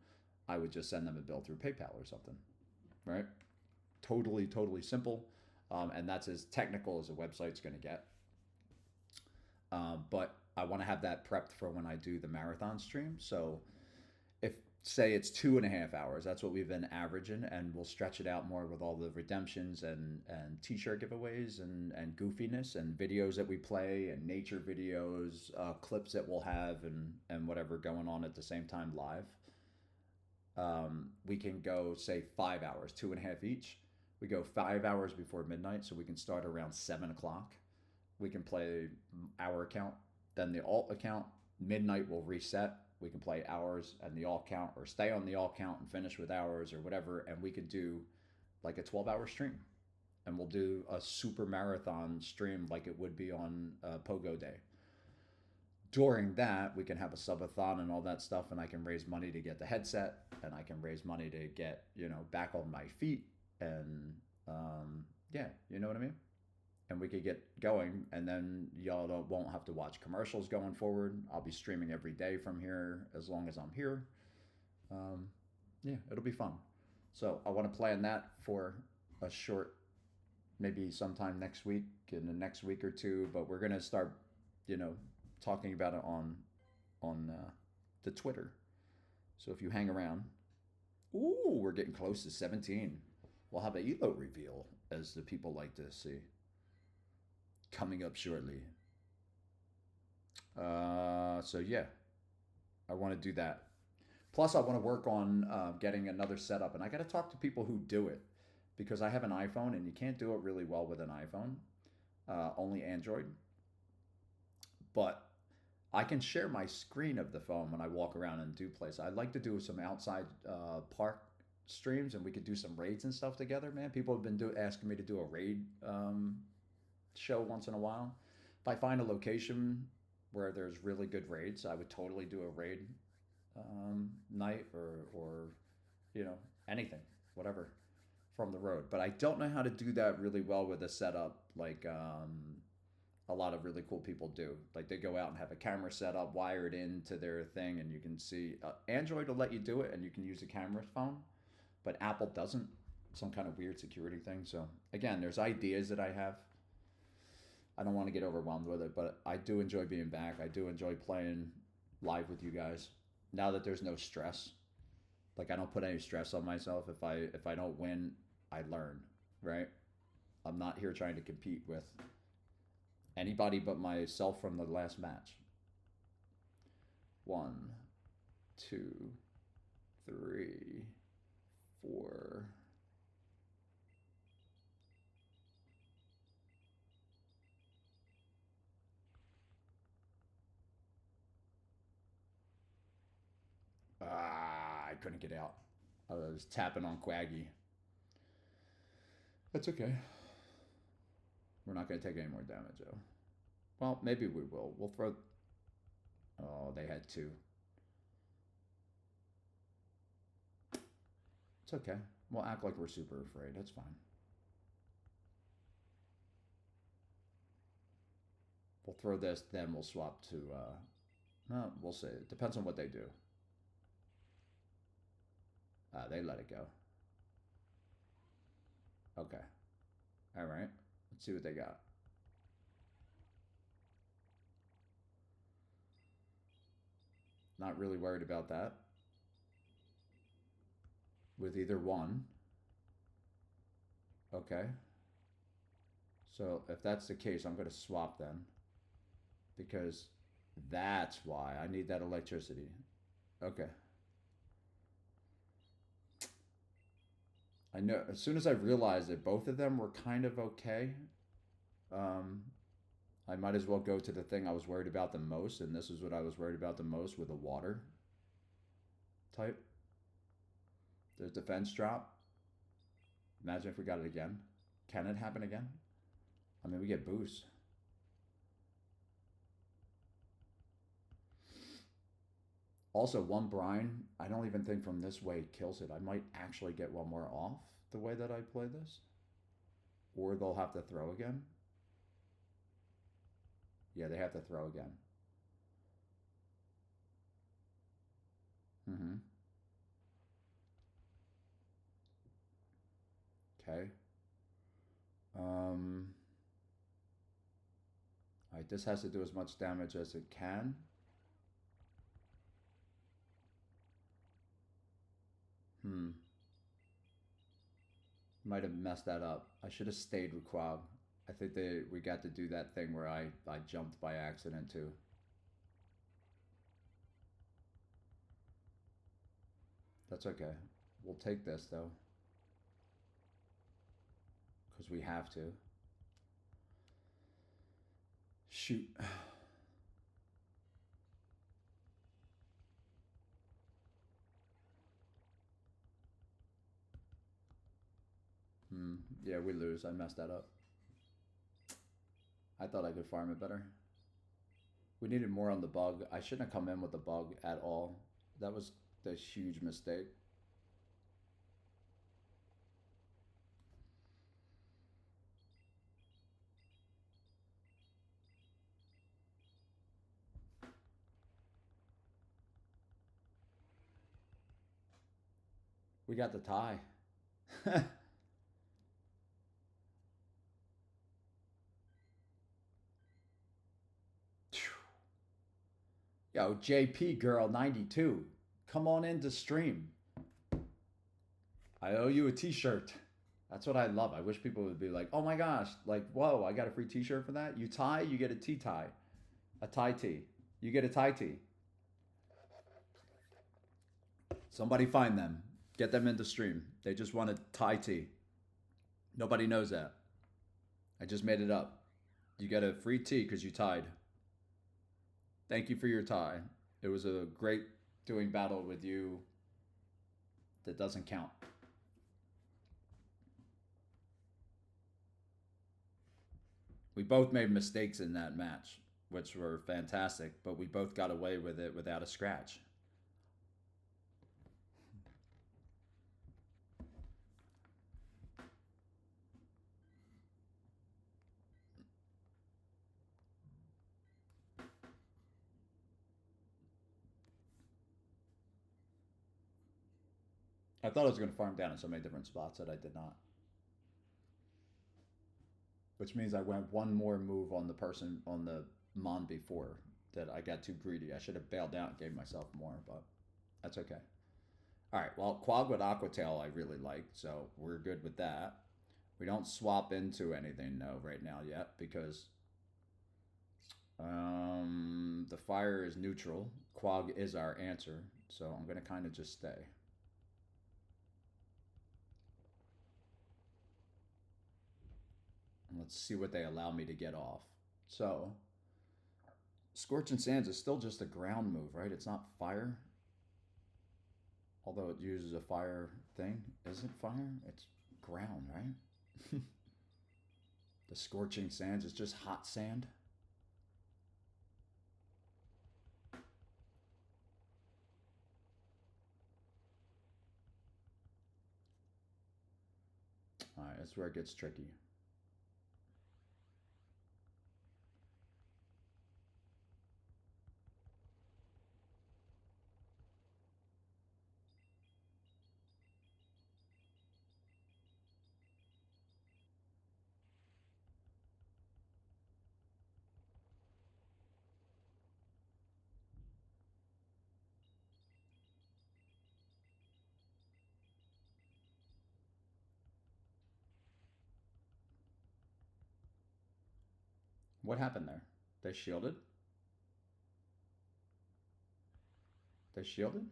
I would just send them a bill through PayPal or something, right? Totally, totally simple. And that's as technical as a website's going to get. But I want to have that prepped for when I do the marathon stream. So if, say, it's 2.5 hours, that's what we've been averaging, and we'll stretch it out more with all the redemptions and T-shirt giveaways and goofiness and videos that we play and nature videos, clips that we'll have and whatever going on at the same time live. We can go, say, 5 hours, 2.5 each. We go 5 hours before midnight, so we can start around 7 o'clock. We can play our account, then the alt account. Midnight will reset. We can play hours and the alt count, or stay on the alt count and finish with hours or whatever. And we could do like a 12-hour stream, and we'll do a super marathon stream like it would be on PoGo Day. During that, we can have a subathon and all that stuff, and I can raise money to get the headset, and I can raise money to get back on my feet, and yeah, you know what I mean. And we could get going, and then y'all won't have to watch commercials going forward. I'll be streaming every day from here as long as I'm here. Yeah, it'll be fun. So I want to plan that for a short, maybe sometime next week, in the next week or two. But we're gonna start, talking about it on the Twitter. So if you hang around, ooh, we're getting close to 17. We'll have an elo reveal, as the people like to see, coming up shortly. So yeah, I want to do that. Plus, I want to work on getting another setup, and I got to talk to people who do it, because I have an iPhone, and you can't do it really well with an iPhone, only Android. But I can share my screen of the phone when I walk around and do places. I'd like to do some outside park streams, and we could do some raids and stuff together, man. People have been asking me to do a raid show once in a while. If I find a location where there's really good raids, I would totally do a raid night or anything, whatever, from the road. But I don't know how to do that really well with a setup like a lot of really cool people do. Like, they go out and have a camera set up, wired into their thing, and you can see Android will let you do it, and you can use a camera phone, but Apple doesn't. Some kind of weird security thing. So again, there's ideas that I have. I don't want to get overwhelmed with it, but I do enjoy being back. I do enjoy playing live with you guys. Now that there's no stress, like, I don't put any stress on myself. If I don't win, I learn, right? I'm not here trying to compete with anybody but myself from the last match. 1, 2, 3, 4. I couldn't get out. I was tapping on Quaggy. That's okay. We're not going to take any more damage, though. Well, maybe we will. We'll throw... Oh, they had 2. It's okay. We'll act like we're super afraid. That's fine. We'll throw this, then we'll swap to... No, we'll see. It depends on what they do. They let it go. Okay. All right. Let's see what they got. Not really worried about that. With either one. Okay. So if that's the case, I'm going to swap then. Because that's why I need that electricity. Okay. I know as soon as I realized that both of them were kind of okay, I might as well go to the thing I was worried about the most, and this is what I was worried about the most with the water type. There's defense drop. Imagine if we got it again. Can it happen again? I mean, we get boosts. Also, one brine, I don't even think from this way kills it. I might actually get one more off the way that I play this. Or they'll have to throw again. Yeah, they have to throw again. Okay. Alright, this has to do as much damage as it can. Might have messed that up. I should have stayed with Quag. I think we got to do that thing where I jumped by accident too. That's okay. We'll take this though. Because we have to. Shoot. Yeah, we lose. I messed that up. I thought I could farm it better. We needed more on the bug. I shouldn't have come in with the bug at all. That was a huge mistake. We got the tie. Yo, JP Girl 92, come on in to stream. I owe you a t-shirt. That's what I love. I wish people would be like, oh my gosh, like, whoa, I got a free t-shirt for that? You tie, you get a tea tie. A tie tee. You get a tie tee. Somebody find them. Get them into stream. They just want a tie tee. Nobody knows that. I just made it up. You get a free tee because you tied. Thank you for your tie. It was a great doing battle with you. That doesn't count. We both made mistakes in that match, which were fantastic, but we both got away with it without a scratch. I thought I was going to farm down in so many different spots that I did not. Which means I went one more move on the person on the Mon before that I got too greedy. I should have bailed out and gave myself more, but that's okay. All right, well, Quag with Aqua Tail I really like, so we're good with that. We don't swap into anything, no, right now yet, because the fire is neutral. Quag is our answer. So I'm going to kind of just stay. And let's see what they allow me to get off. So, Scorching Sands is still just a ground move, right? It's not fire. Although it uses a fire thing. Is it fire? It's ground, right? The Scorching Sands is just hot sand. Alright, that's where it gets tricky. What happened there? They shielded? They shielded?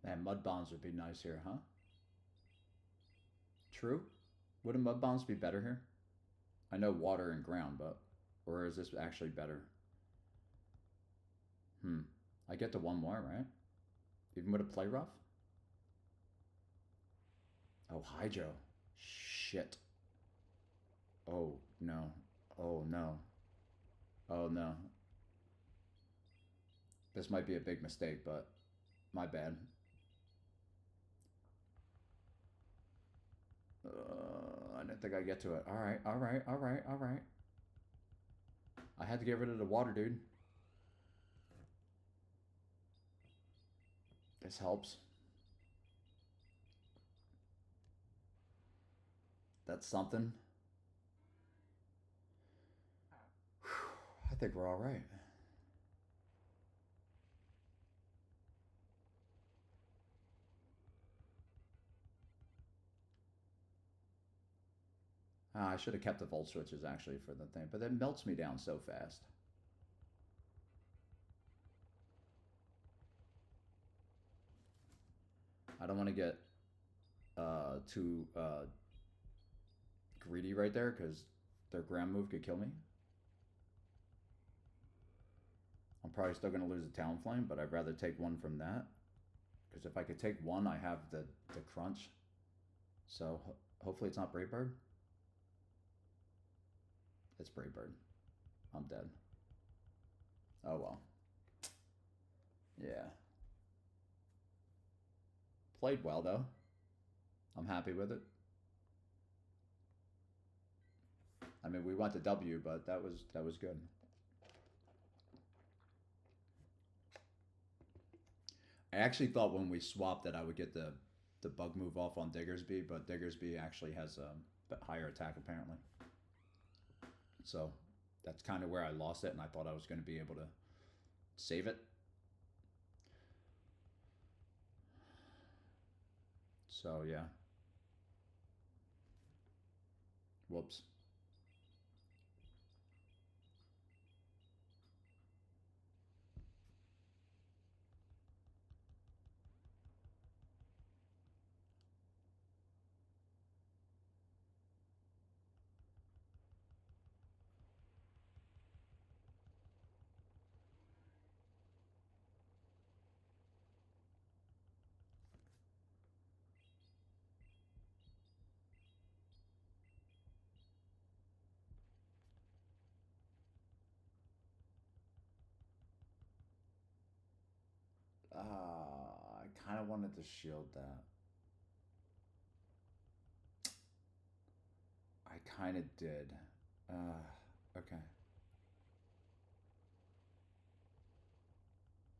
Man, mud bombs would be nice here, huh? True. Wouldn't mud bombs be better here? I know water and ground, but... Or is this actually better? I get to one more, right? Even with a play rough? Oh, hydro. Shit. Oh, no. Oh, no. Oh, no. This might be a big mistake, but my bad. I didn't think I'd get to it. Alright, alright, alright, alright. I had to get rid of the water, dude. This helps. That's something. I think we're alright. I should have kept the volt switches actually for the thing, but it melts me down so fast. I don't want to get too greedy right there because their ground move could kill me. I'm probably still going to lose the Talonflame, but I'd rather take one from that. Because if I could take one, I have the crunch. So hopefully it's not Brave Bird. It's Brave Bird. I'm dead. Oh well. Yeah. Played well though. I'm happy with it. I mean, we went to W, but that was good. I actually thought when we swapped that I would get the bug move off on Diggersby, but Diggersby actually has a higher attack apparently. So that's kind of where I lost it, and I thought I was going to be able to save it. So yeah. Whoops. I kind of wanted to shield that. I kind of did. Okay.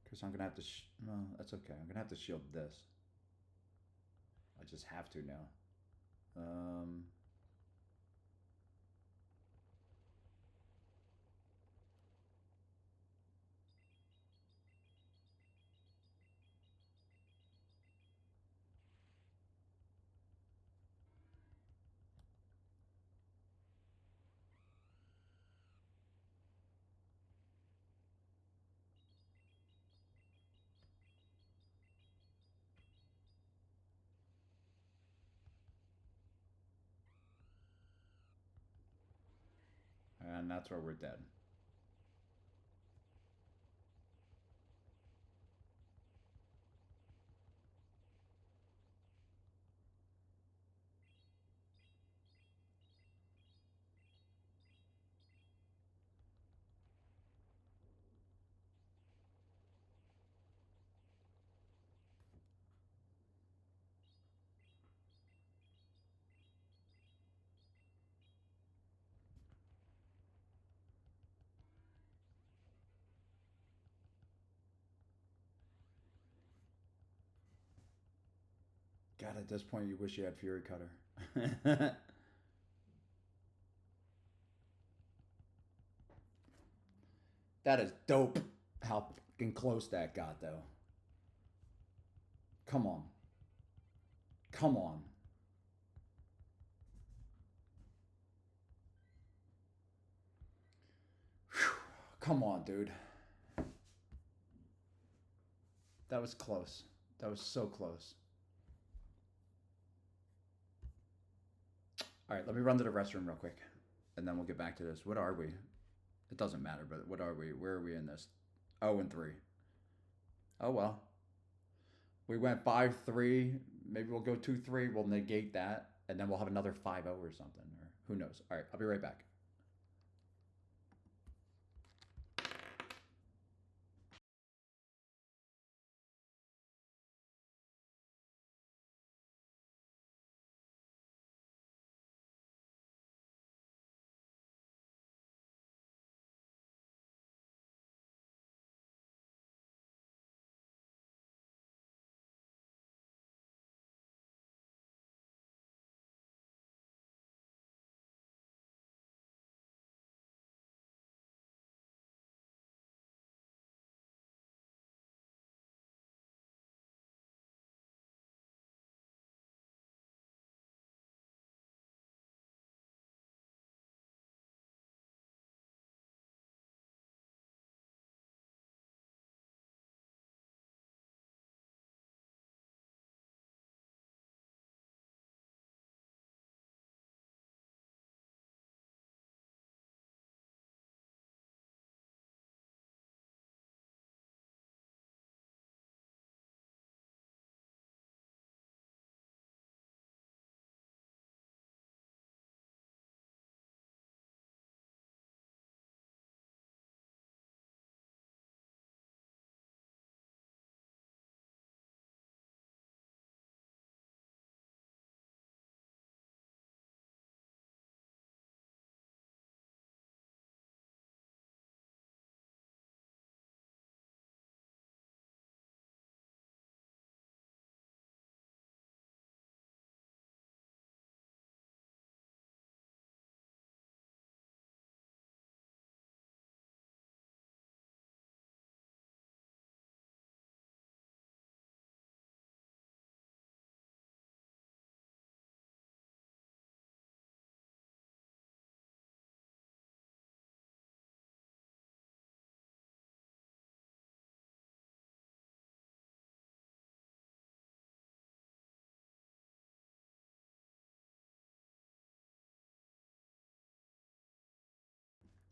Because I'm going to have to... no, that's okay. I'm going to have to shield this. I just have to now. Um, and that's where we're dead. God, at this point, you wish you had Fury Cutter. That is dope. How fucking close that got, though. Come on. Come on. Whew. Come on, dude. That was close. That was so close. All right, let me run to the restroom real quick, and then we'll get back to this. What are we? It doesn't matter, but what are we? Where are we in this? 0-3. Oh well. We went 5-3. Maybe we'll go 2-3. We'll negate that, and then we'll have another 5-0 or something, or who knows. All right, I'll be right back.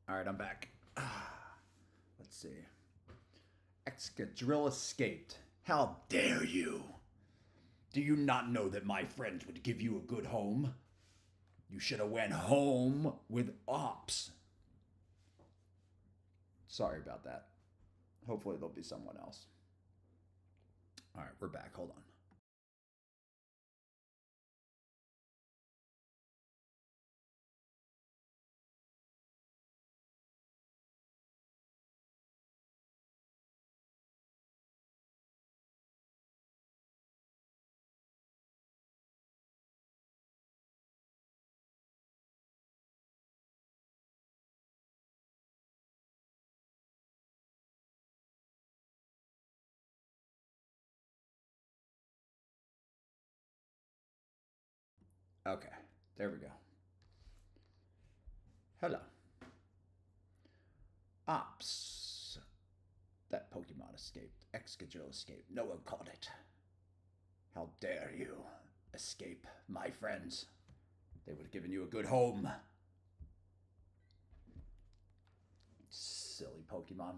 All right, I'm back. Let's see. Excadrill escaped. How dare you? Do you not know that my friends would give you a good home? You should have went home with ops. Sorry about that. Hopefully there'll be someone else. All right, we're back. Hold on. Okay, there we go. Hello. Ops. That Pokemon escaped. Excadrill escaped. No one caught it. How dare you escape, my friends? They would have given you a good home. Silly Pokemon.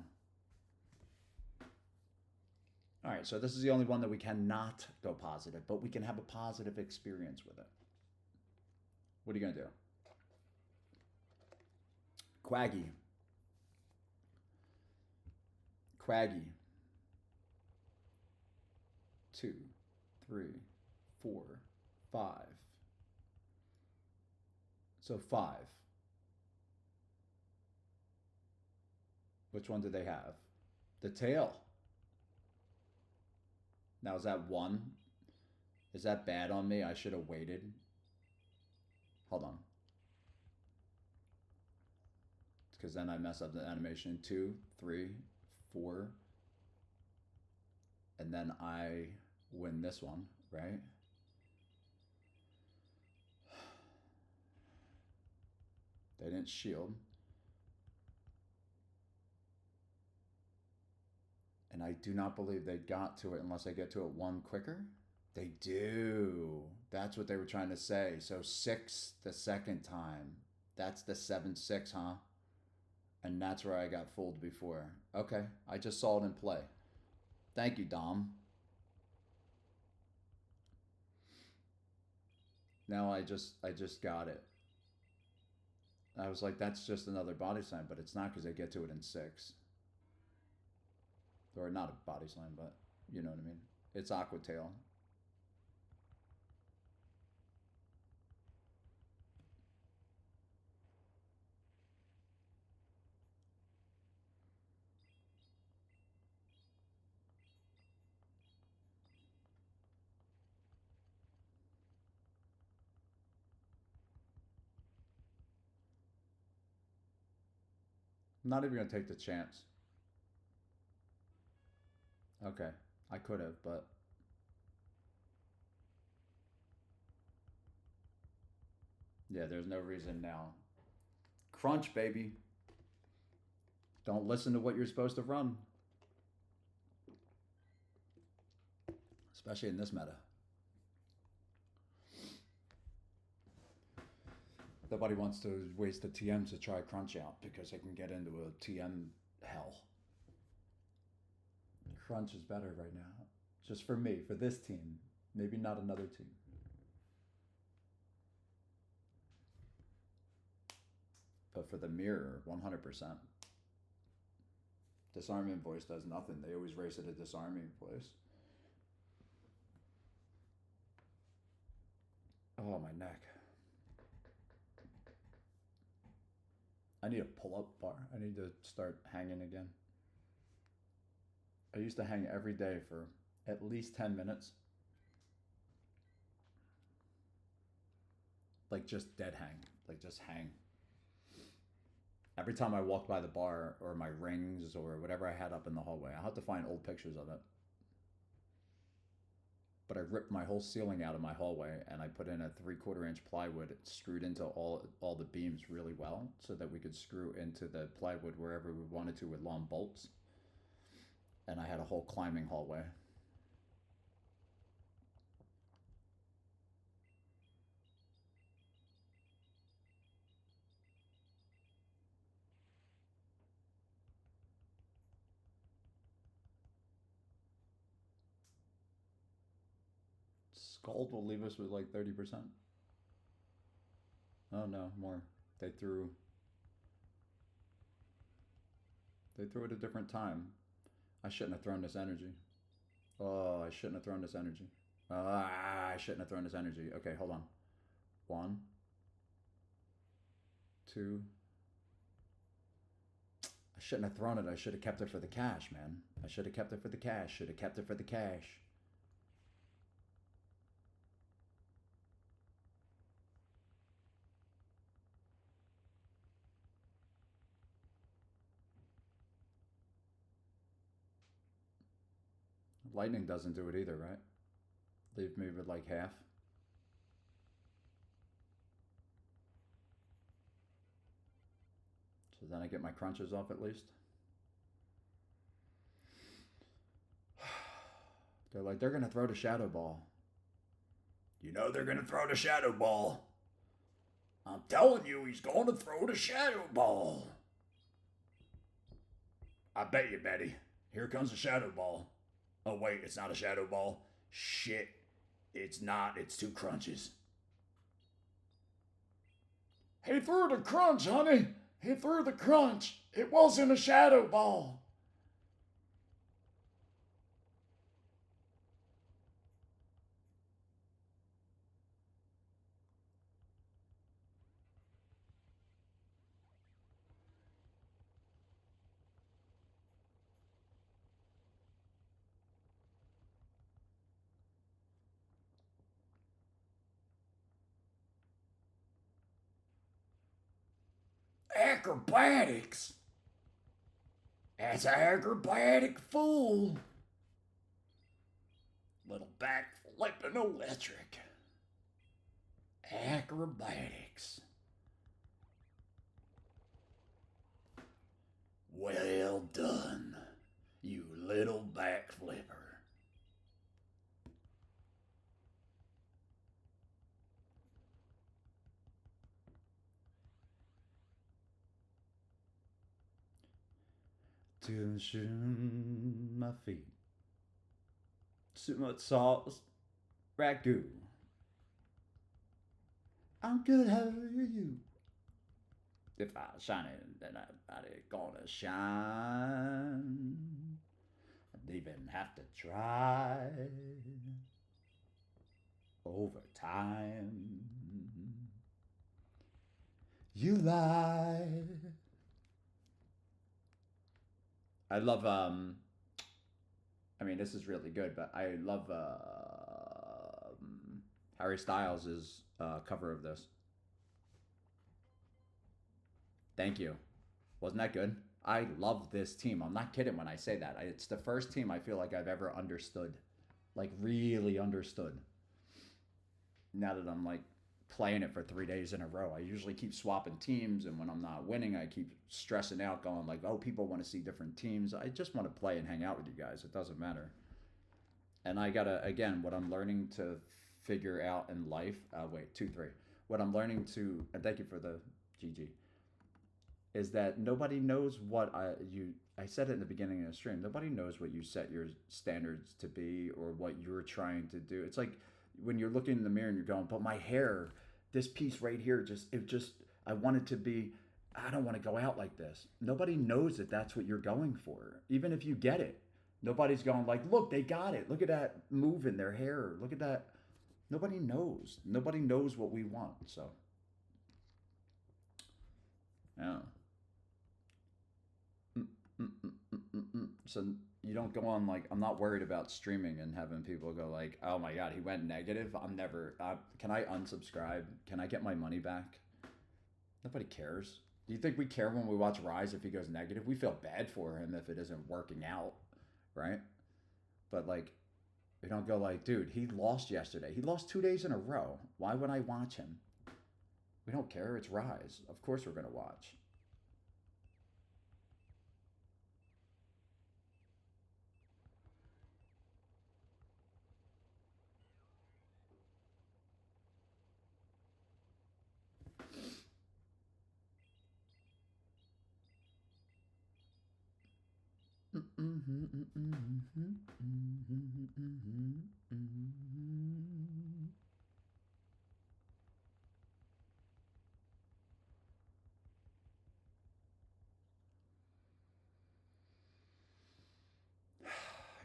Alright, so this is the only one that we cannot go positive, but we can have a positive experience with it. What are you going to do? Quaggy. Quaggy. 2, 3, 4, 5. So 5. Which one do they have? The tail. Now, is that 1? Is that bad on me? I should have waited. Hold on. Because then I mess up the animation. 2, 3, 4. And then I win this one, right? They didn't shield. And I do not believe they got to it unless I get to it 1 quicker. They do. That's what they were trying to say. So 6 the second time. That's the 7-6, huh? And that's where I got fooled before. Okay, I just saw it in play. Thank you, Dom. Now I just got it. I was like, that's just another body slam, but it's not because I get to it in 6. Or not a body slam, but you know what I mean. It's Aqua Tail. I'm not even going to take the chance. Okay, I could have, but... Yeah, there's no reason now. Crunch, baby. Don't listen to what you're supposed to run. Especially in this meta. Nobody wants to waste the TMs to try Crunch out because they can get into a TM hell. Crunch is better right now. Just for me, for this team. Maybe not another team. But for the mirror, 100%. Disarming voice does nothing. They always race at a disarming voice. Oh, my neck. I need a pull-up bar. I need to start hanging again. I used to hang every day for at least 10 minutes. Like just dead hang. Like just hang. Every time I walked by the bar or my rings or whatever I had up in the hallway, I'll have to find old pictures of it. But I ripped my whole ceiling out of my hallway and I put in a 3/4 inch plywood screwed into all the beams really well so that we could screw into the plywood wherever we wanted to with long bolts. And I had a whole climbing hallway. Scald will leave us with like 30%. Oh no, more. They threw it a different time. I shouldn't have thrown this energy. Oh, I shouldn't have thrown this energy. I shouldn't have thrown this energy. Okay, hold on. 1, 2. I shouldn't have thrown it. I should have kept it for the cash, man. I should have kept it for the cash. Should have kept it for the cash. Lightning doesn't do it either, right? Leave me with like half. then I get my crunches off at least. They're like, they're going to throw the shadow ball. You know they're going to throw the shadow ball. I'm telling you, he's going to throw the shadow ball. I bet you, Betty. Here comes the shadow ball. Oh, wait, it's not a shadow ball. Shit. It's not. It's 2 crunches. He threw the crunch, honey. He threw the crunch. It wasn't a shadow ball. Acrobatics. That's an acrobatic fool. Little back flipping electric. Acrobatics. Well done, you little back flipper. To my feet. Too much sauce. Ragu. I'm good, how are you? If I shine it, then I'm gonna shine. I don't even have to try. Over time. You lie. I love I mean, this is really good, but I love Harry Styles' cover of this. Thank you. Wasn't that good? I love this team. I'm not kidding when I say that. It's the first team I feel like I've ever understood. Like, really understood. Now that I'm, like, playing it for 3 days in a row. I usually keep swapping teams, and when I'm not winning, I keep stressing out, going like, oh, people want to see different teams. I just want to play and hang out with you guys. It doesn't matter. And I gotta, again, what I'm learning to figure out in life, wait, 2, 3. What I'm learning to, and thank you for the GG, is that nobody knows what I said it in the beginning of the stream, nobody knows what you set your standards to be or what you're trying to do. It's like when you're looking in the mirror and you're going, but my hair, this piece right here, I want it to be, I don't want to go out like this. Nobody knows that that's what you're going for. Even if you get it, nobody's going like, look, they got it. Look at that move in their hair. Look at that. Nobody knows. Nobody knows what we want. So, yeah. So you don't go on like, I'm not worried about streaming and having people go like, oh my God, he went negative. Can I unsubscribe? Can I get my money back? Nobody cares. Do you think we care when we watch Rise if he goes negative? We feel bad for him if it isn't working out, right? But like, we don't go like, dude, he lost yesterday. He lost 2 days in a row. Why would I watch him? We don't care. It's Rise. Of course we're going to watch. I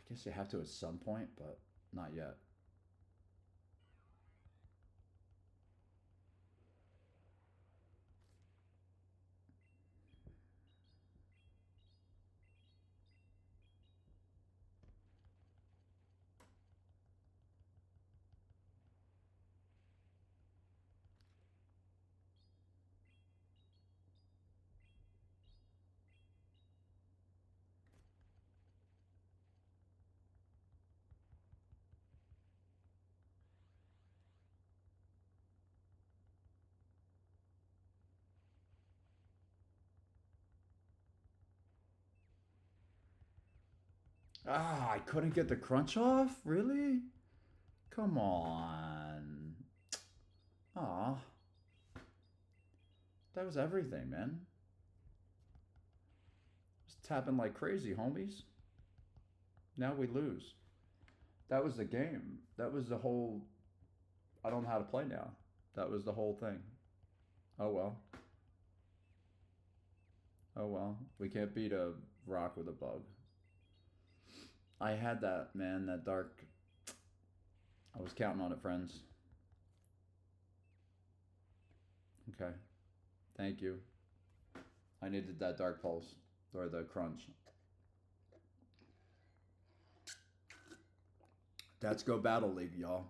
guess you have to at some point, but not yet. Ah, I couldn't get the crunch off? Really? Come on. Ah, that was everything, man. Just tapping like crazy, homies. Now we lose. That was the game. That was the whole. I don't know how to play now. That was the whole thing. Oh well. Oh well. We can't beat a rock with a bug. I had that, man, that dark. I was counting on it, friends. Okay. Thank you. I needed that dark pulse. Or the crunch. Let's go Battle League, y'all.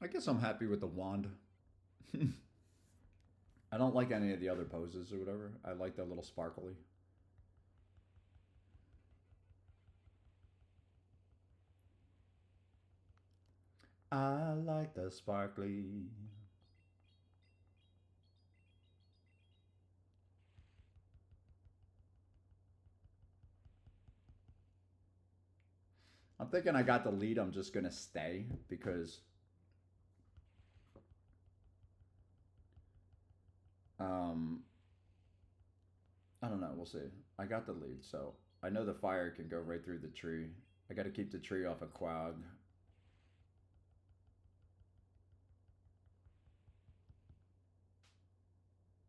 I guess I'm happy with the wand. I don't like any of the other poses or whatever. I like the little sparkly. I like the sparkly. I'm thinking I got the lead. I'm just going to stay because um, I don't know. We'll see. I got the lead, so I know the fire can go right through the tree. I got to keep the tree off of Quag.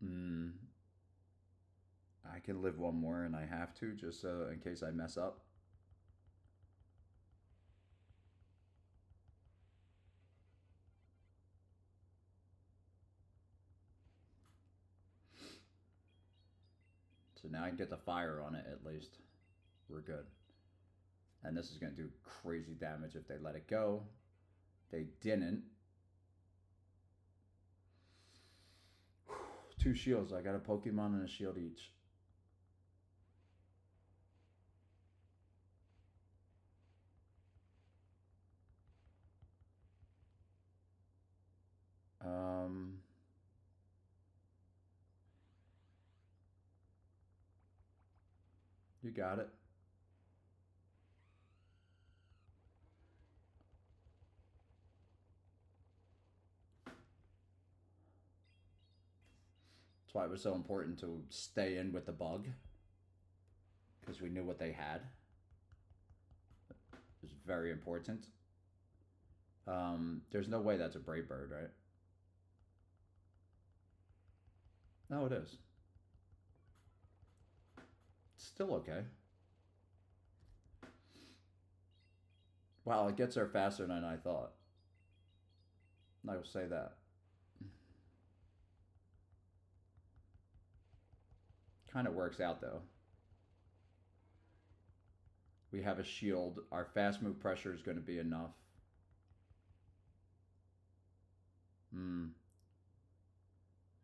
Hmm. I can live one more, and I have to just in case I mess up. So now I can get the fire on it at least. We're good. And this is going to do crazy damage if they let it go. They didn't. 2 shields. I got a Pokemon and a shield each. Um, you got it. That's why it was so important to stay in with the bug. Because we knew what they had. It was very important. There's no way that's a Brave Bird, right? No, it is. It's still okay. Wow, it gets there faster than I thought. I will say that. Kind of works out though. We have a shield. Our fast move pressure is going to be enough. Hmm.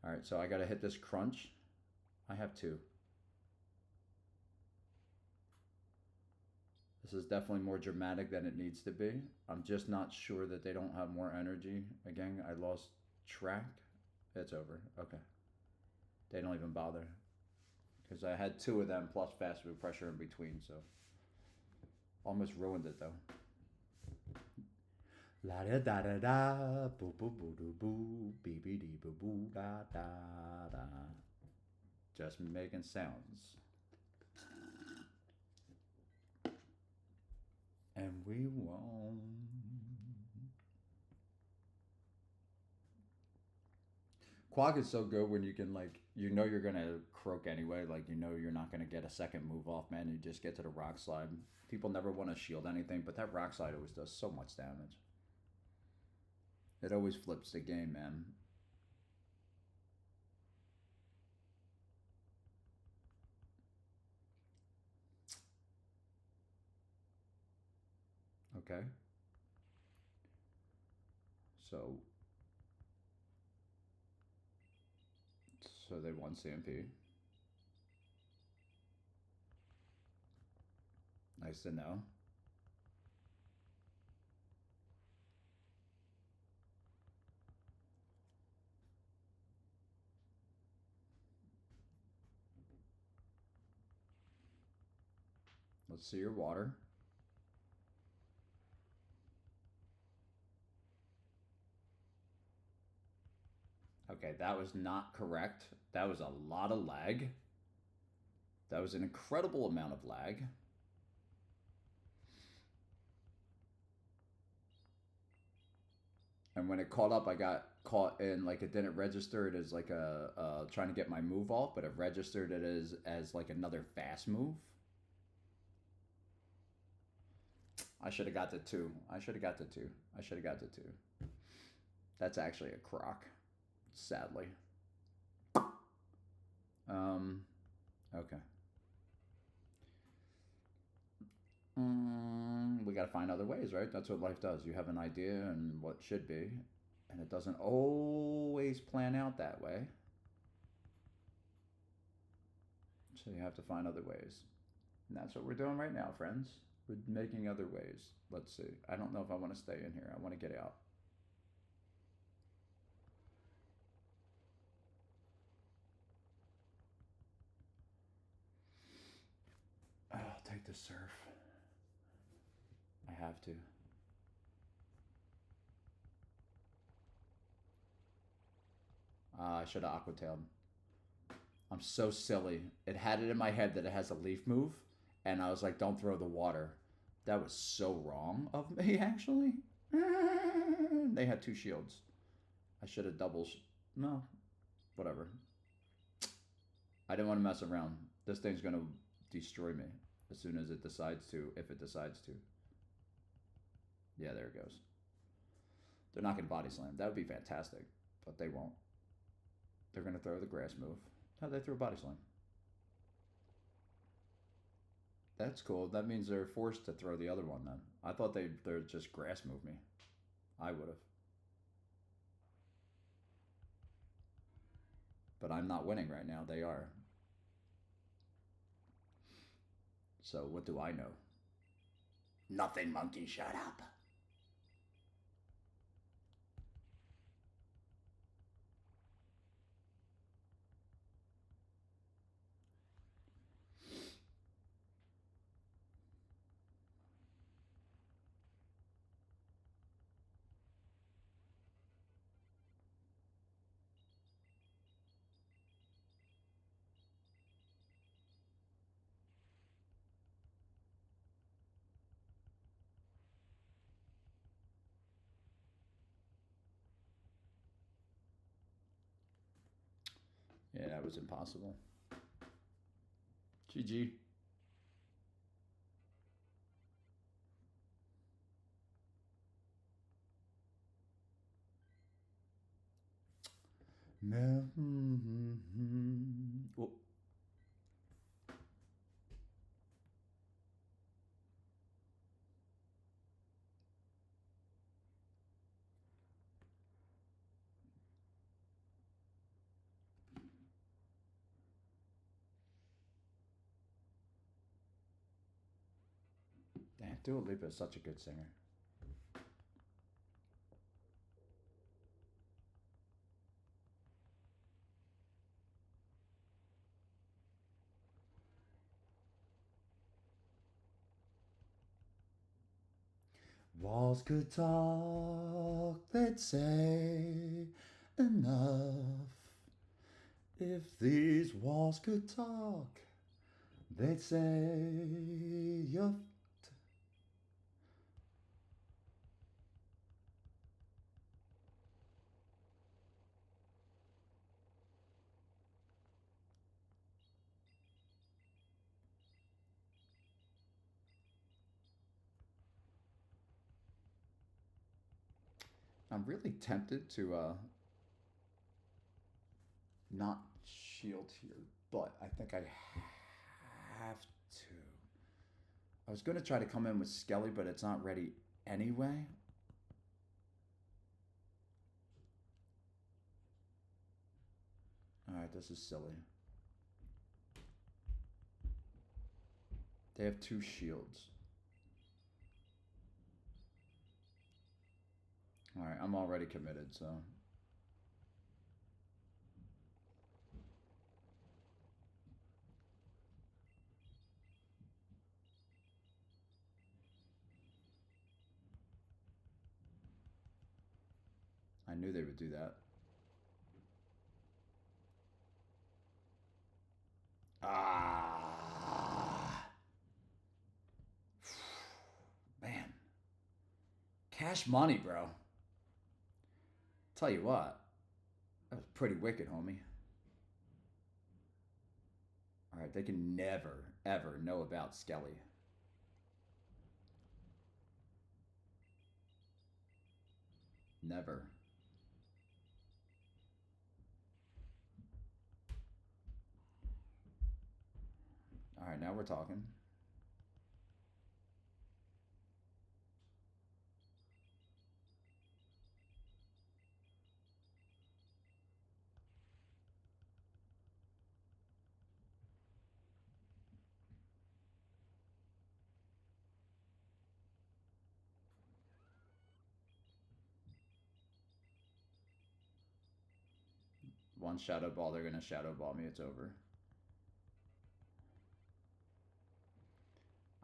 Alright, so I got to hit this crunch. I have 2. This is definitely more dramatic than it needs to be. I'm just not sure that they don't have more energy. Again, I lost track. It's over. Okay. They don't even bother. Because I had 2 of them plus fast move pressure in between, so almost ruined it though. La da da da da, boo boo boo doo boo, bee bee dee boo boo da da da. Just making sounds. And we won. Quag is so good when you can like you know you're gonna croak anyway, like you know you're not gonna get a second move off, man. You just get to the rock slide. People never want to shield anything, but that rock slide always does so much damage. It always flips the game, man. Okay. So they won CMP. Nice to know. Let's see your water. Okay, that was not correct. That was a lot of lag. That was an incredible amount of lag. And when it caught up, I got caught in, like, it didn't register it as like a trying to get my move off, but it registered it as like another fast move. I should have got the 2. I should have got the 2. I should have got the 2. That's actually a crock, sadly. Okay. We got to find other ways, right? That's what life does. You have an idea and what should be, and it doesn't always plan out that way. So you have to find other ways. And that's what we're doing right now, friends. We're making other ways. Let's see. I don't know if I want to stay in here. I want to get out. I'll take the surf. I have to. I should have aquatailed. I'm so silly. It had it in my head that it has a leaf move, and I was like, don't throw the water. That was so wrong of me, actually. They had 2 shields. I should have no, whatever. I didn't want to mess around. This thing's going to destroy me as soon as it decides to, if it decides to. Yeah, there it goes. They're not going to body slam. That would be fantastic, but they won't. They're going to throw the grass move. Oh, they threw a body slam. That's cool. That means they're forced to throw the other one then. I thought they're just grass move me. I would have. But I'm not winning right now. They are. So what do I know? Nothing, monkey. Shut up. Yeah, that was impossible. GG. Oh. Damn, Dua Lipa is such a good singer. Walls could talk, they'd say enough. If these walls could talk, they'd say you're. I'm really tempted to not shield here, but I think I have to. I was going to try to come in with Skelly, but it's not ready anyway. Alright, this is silly. They have 2 shields. Alright, I'm already committed, so. I knew they would do that. Ah. Man. Cash money, bro. Tell you what. That was pretty wicked, homie. Alright, they can never, ever know about Skelly. Never. Alright, now we're talking. One shadow ball, they're gonna shadow ball me, it's over.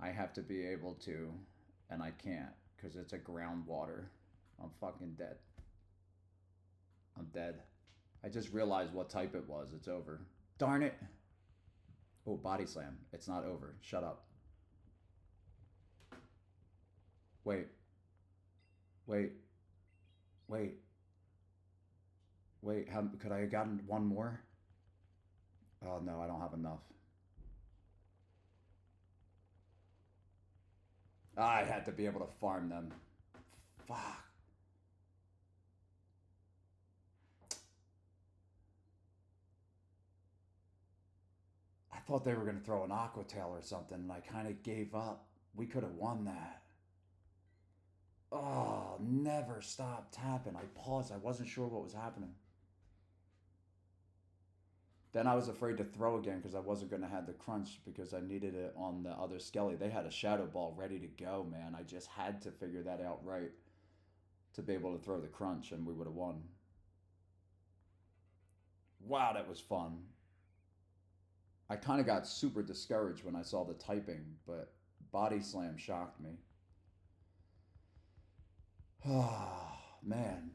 I have to be able to, and I can't, because it's a groundwater. I'm fucking dead. I'm dead. I just realized what type it was. It's over. Darn it. Oh, body slam. It's not over. Shut up. Wait. Wait. Wait. Wait. How, could I have gotten one more? Oh, no, I don't have enough. I had to be able to farm them. Fuck. I thought they were going to throw an Aqua tail or something, and I kind of gave up. We could have won that. Oh, never stop tapping. I paused. I wasn't sure what was happening. Then I was afraid to throw again because I wasn't going to have the crunch because I needed it on the other Skelly. They had a shadow ball ready to go, man. I just had to figure that out right to be able to throw the crunch, and we would have won. Wow, that was fun. I kind of got super discouraged when I saw the typing, but body slam shocked me. Oh, man.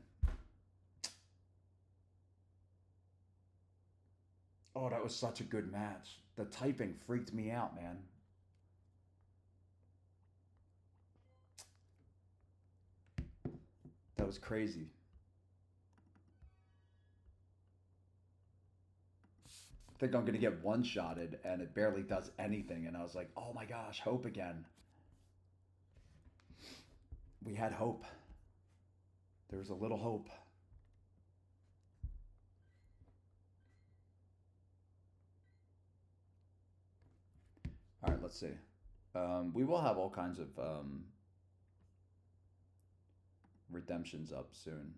Oh, that was such a good match. The typing freaked me out, man. That was crazy. I think I'm going to get one-shotted, and it barely does anything. And I was like, oh my gosh, hope again. We had hope. There was a little hope. All right, let's see. We will have all kinds of redemptions up soon.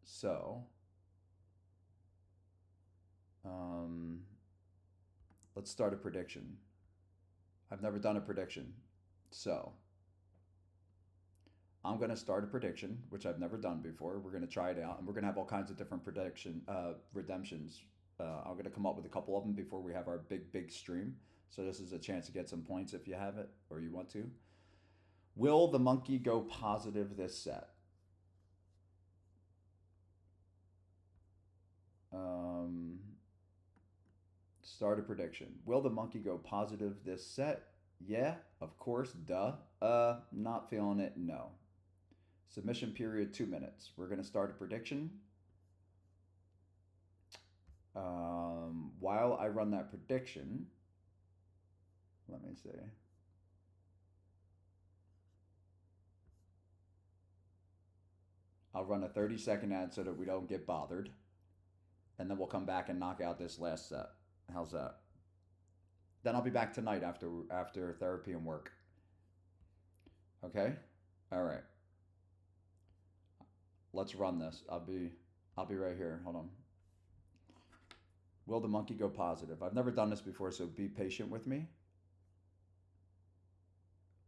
So, let's start a prediction. I've never done a prediction. So, I'm going to start a prediction, which I've never done before. We're going to try it out, and we're going to have all kinds of different redemptions. I'm going to come up with a couple of them before we have our big stream. So this is a chance to get some points if you have it or you want to. Will the monkey go positive this set? Start a prediction. Will the monkey go positive this set? Yeah, of course, duh. Not feeling it, no. Submission period 2 minutes. We're going to start a prediction. While I run that prediction, let me see. I'll run a 30-second ad so that we don't get bothered. And then we'll come back and knock out this last set. How's that? Then I'll be back tonight after therapy and work. Okay? All right. Let's run this. I'll be right here. Hold on. Will the monkey go positive? I've never done this before, so be patient with me.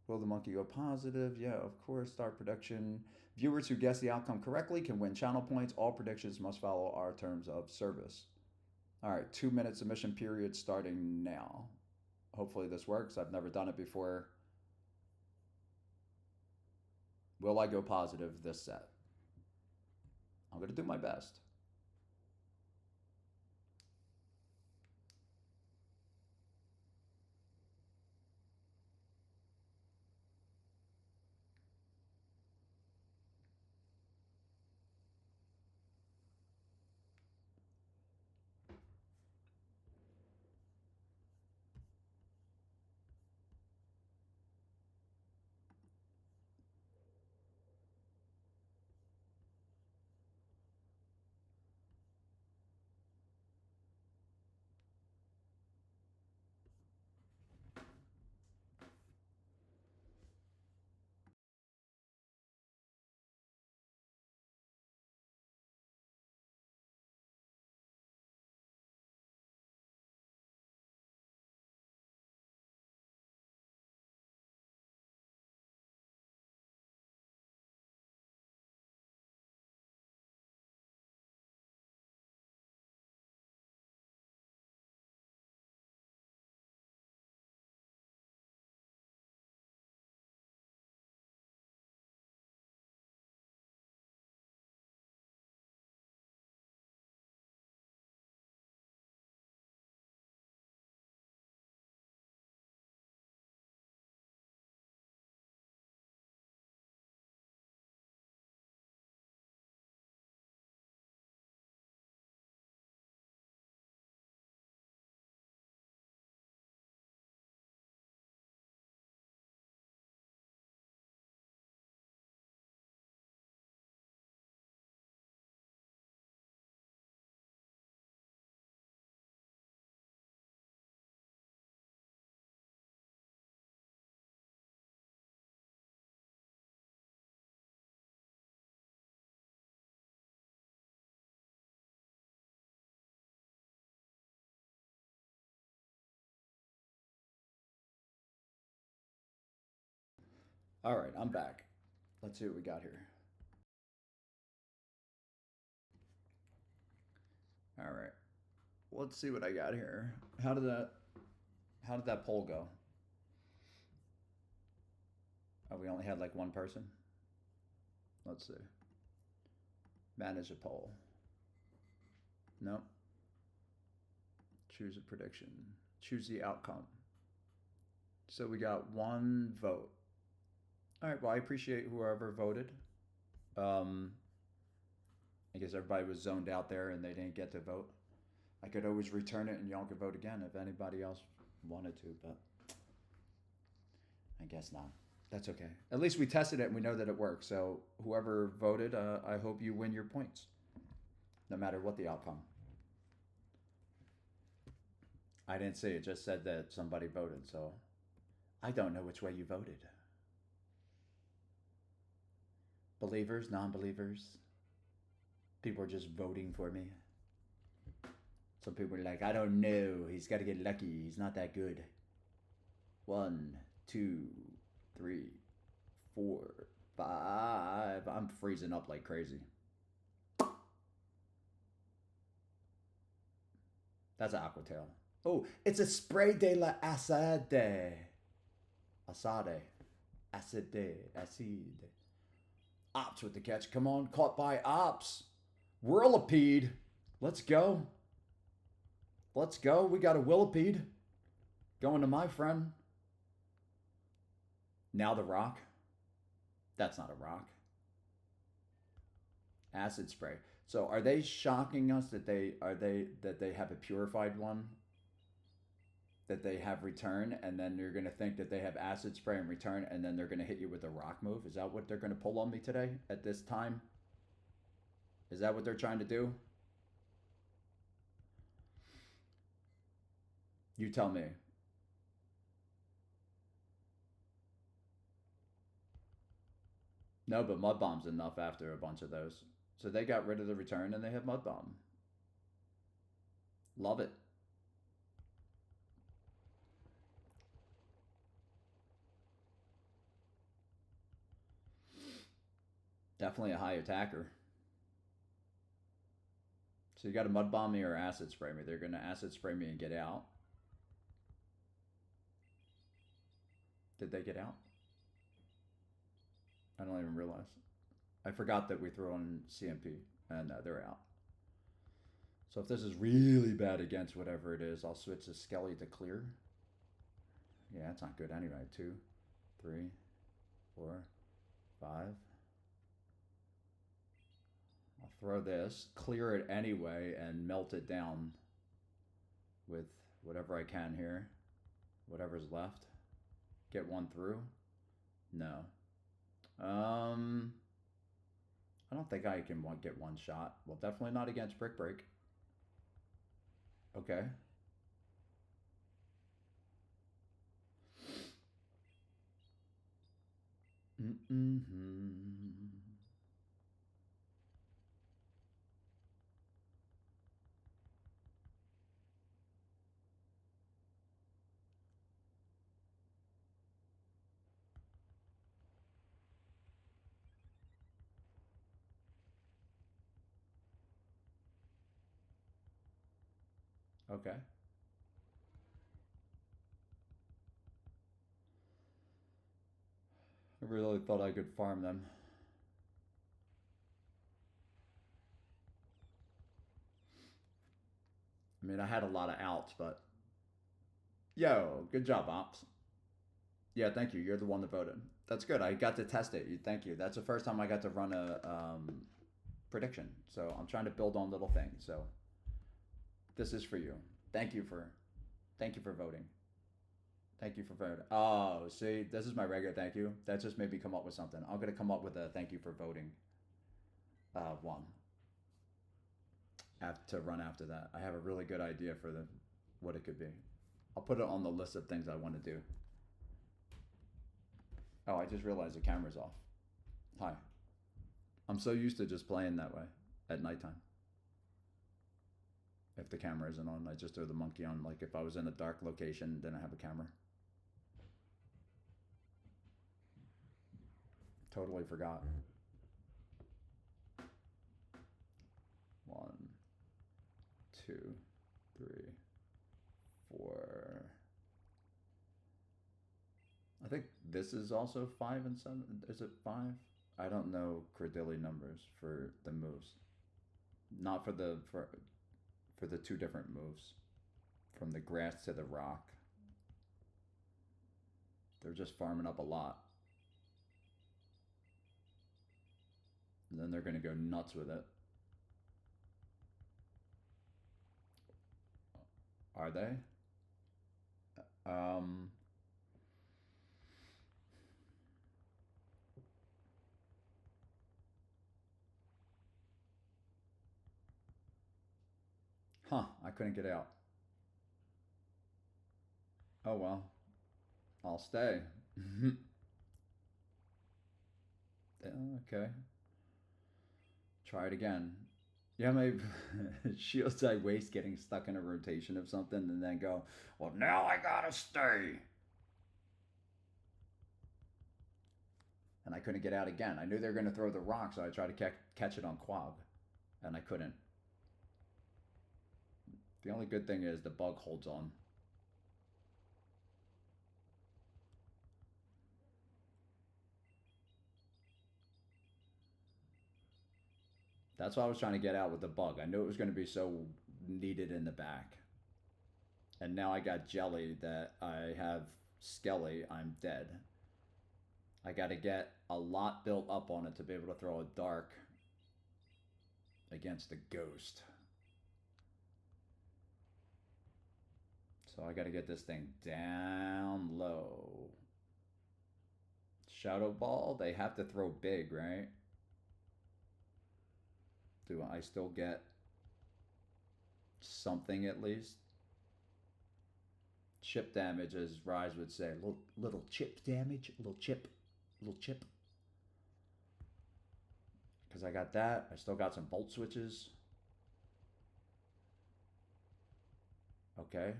Will the monkey go positive? Yeah, of course. Start prediction. Viewers who guess the outcome correctly can win channel points. All predictions must follow our terms of service. All right, 2 minute submission period starting now. Hopefully this works. I've never done it before. Will I go positive this set? I'm going to do my best. All right, I'm back. Let's see what we got here. All right. Let's see what I got here. How did that poll go? Oh, we only had like one person? Let's see. Manage a poll. Nope. Choose a prediction. Choose the outcome. So we got one vote. All right, well, I appreciate whoever voted. I guess everybody was zoned out there and they didn't get to vote. I could always return it and y'all could vote again if anybody else wanted to, but I guess not. That's okay. At least we tested it and we know that it works. So whoever voted, I hope you win your points, no matter what the outcome. I didn't see it. Just said that somebody voted, so I don't know which way you voted. Believers, non-believers. People are just voting for me. Some people are like, I don't know. He's got to get lucky. He's not that good. 1, 2, 3, 4, 5. I'm freezing up like crazy. That's an aquatail. Oh, it's a spray de la asade. Asade. Acide. Acide. Ops with the catch. Come on, caught by Ops. Whirlipede. Let's go. Let's go. We got a Whirlipede. Going to my friend. Now the rock. That's not a rock. Acid spray. So are they shocking us that they have a purified one that they have return, and then you're gonna think that they have acid spray and return, and then they're gonna hit you with a rock move? Is that what they're gonna pull on me today at this time? Is that what they're trying to do? You tell me. No, but Mud Bomb's enough after a bunch of those. So they got rid of the return and they have Mud Bomb. Love it. Definitely a high attacker. So you got to Mud Bomb me or Acid Spray me. They're going to Acid Spray me and get out. Did they get out? I don't even realize. I forgot that we threw on CMP. And they're out. So if this is really bad against whatever it is, I'll switch the Skelly to clear. Yeah, that's not good anyway. 2, 3, 4, 5. I'll throw this, clear it anyway, and melt it down with whatever I can here. Whatever's left. Get one through? No. I don't think I can get one shot. Well, definitely not against Brick Break. Okay. Okay. I really thought I could farm them. I mean, I had a lot of outs, but... Yo, good job, Ops. Yeah, thank you. You're the one that voted. That's good. I got to test it. Thank you. That's the first time I got to run a prediction. So I'm trying to build on little things. So this is for you. Thank you for voting. Thank you for voting. Oh, see, this is my regular thank you. That just made me come up with something. I'm gonna come up with a thank you for voting. One. Have to run after that. I have a really good idea for what it could be. I'll put it on the list of things I want to do. Oh, I just realized the camera's off. Hi. I'm so used to just playing that way at nighttime. If the camera isn't on, I just throw the monkey on. Like if I was in a dark location, then I have a camera. Totally forgot. 1, 2, 3, 4. I think this is also 5 and 7. Is it 5? I don't know Credilli numbers for the moves. Not for the for the 2 different moves. From the grass to the rock. They're just farming up a lot. And then they're going to go nuts with it. Are they? Huh, I couldn't get out. Oh well. I'll stay. Okay. Try it again. Yeah, my shields I waste getting stuck in a rotation of something and then go, well, now I gotta stay. And I couldn't get out again. I knew they were going to throw the rock, so I tried to catch it on Quag. And I couldn't. The only good thing is the bug holds on. That's why I was trying to get out with the bug. I knew it was going to be so needed in the back. And now I got Jelly that I have Skelly. I'm dead. I got to get a lot built up on it to be able to throw a dark against the ghost. So I got to get this thing down low. Shadow Ball, they have to throw big, right? Do I still get something at least? Chip damage, as Rise would say. Little chip damage? Little chip. Because I got that. I still got some bolt switches. Okay.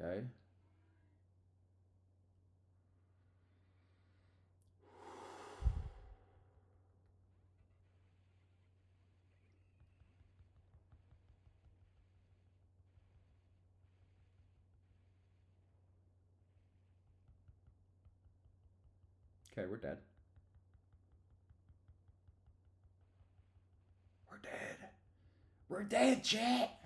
Okay. Okay, we're dead. We're dead. We're dead, chat.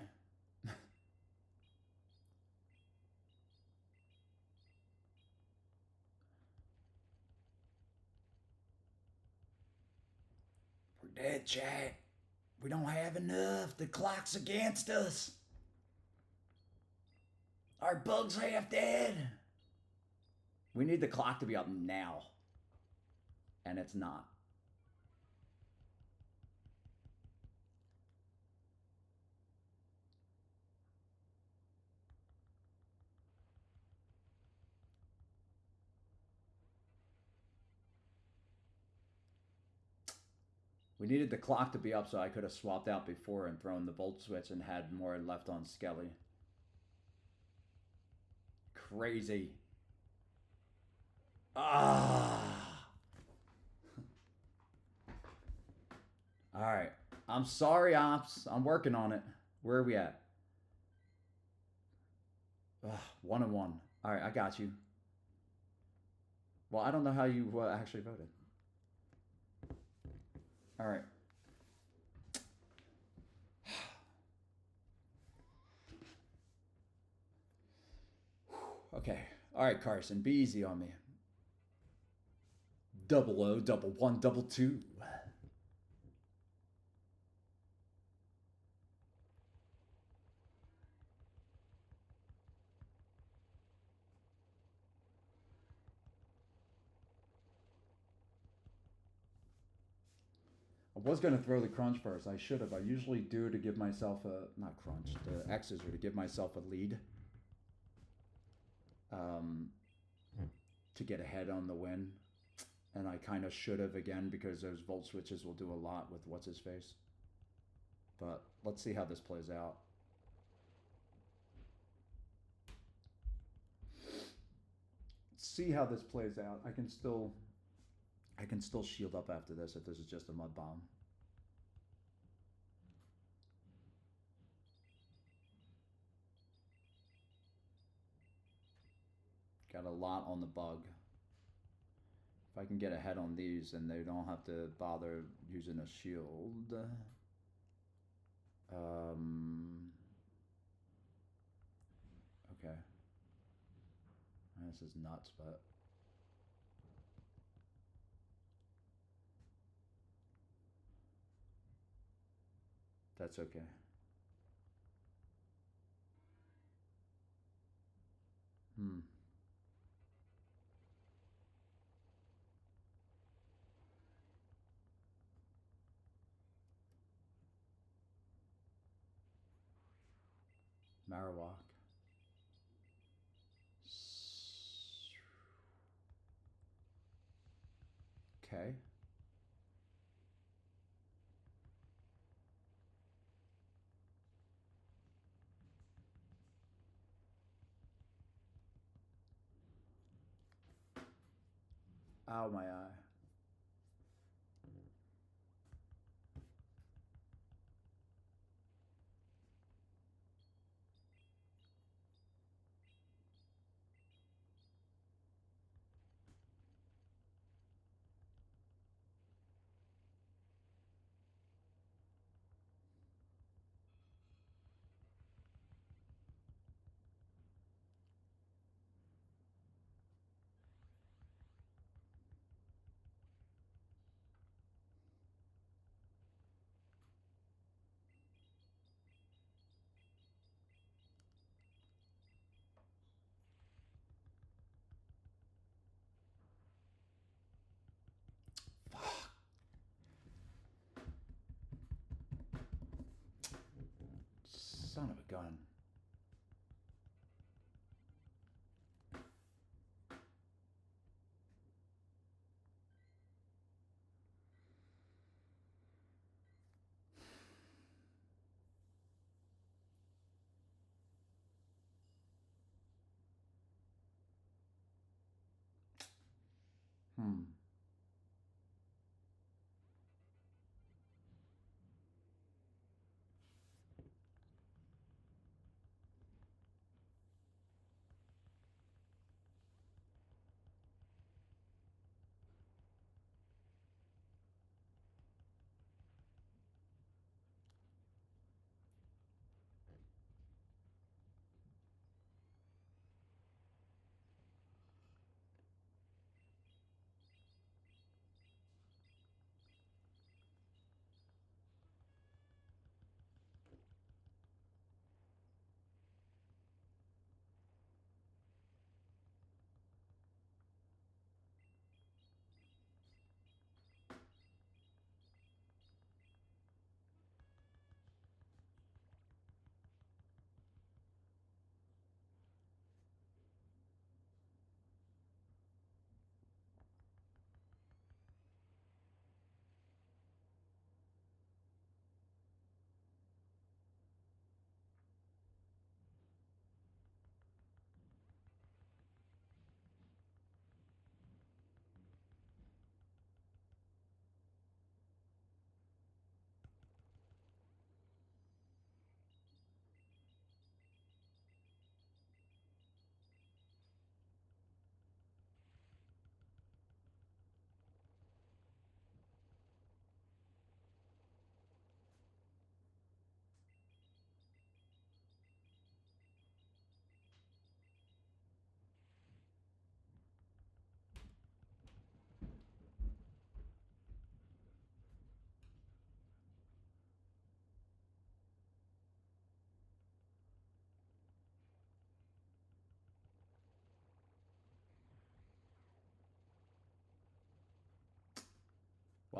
We're dead, chat. We don't have enough. The clock's against us. Our bug's half dead. We need the clock to be up now. And it's not. We needed the clock to be up so I could have swapped out before and thrown the volt switch and had more left on Skelly. Crazy. Ah. Alright. I'm sorry, Ops. I'm working on it. Where are we at? 1-1. Alright, I got you. Well, I don't know how you actually voted. Alright. Okay. Alright, Carson. Be easy on me. 00, 11, 22. I was going to throw the crunch first. I should have. I usually do to give myself a... Not crunch. The X's are to give myself a lead. To get ahead on the win. And I kind of should have again because those volt switches will do a lot with what's-his-face. But let's see how this plays out. See how this plays out. I can still shield up after this if this is just a mud bomb. Got a lot on the bug. If I can get ahead on these, then they don't have to bother using a shield. Okay. This is nuts, but... That's okay. Marowak. Okay. Ow, my eye. Son of a gun.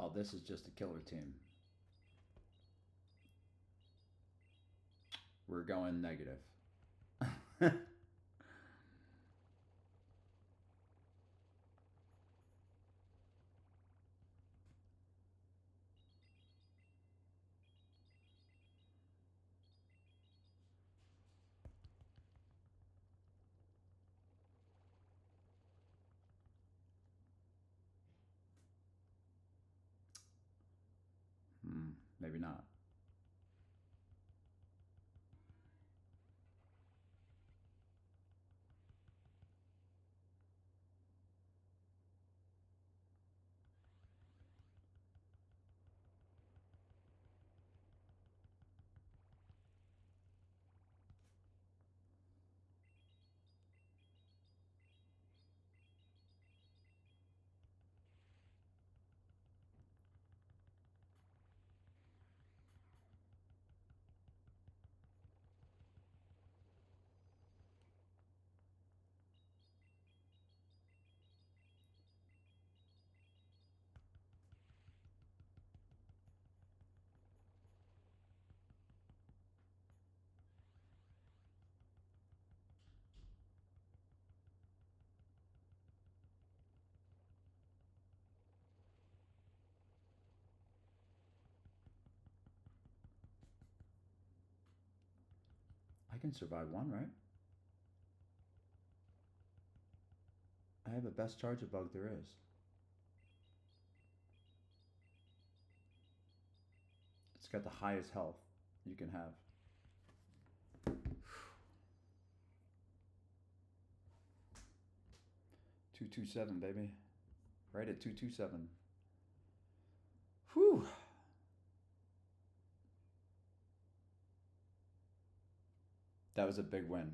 Well, this is just a killer team. We're going negative. Maybe not. I can survive one, right? I have the best Charja bug there is. It's got the highest health you can have. 227, baby. Right at 227. Whew. That was a big win.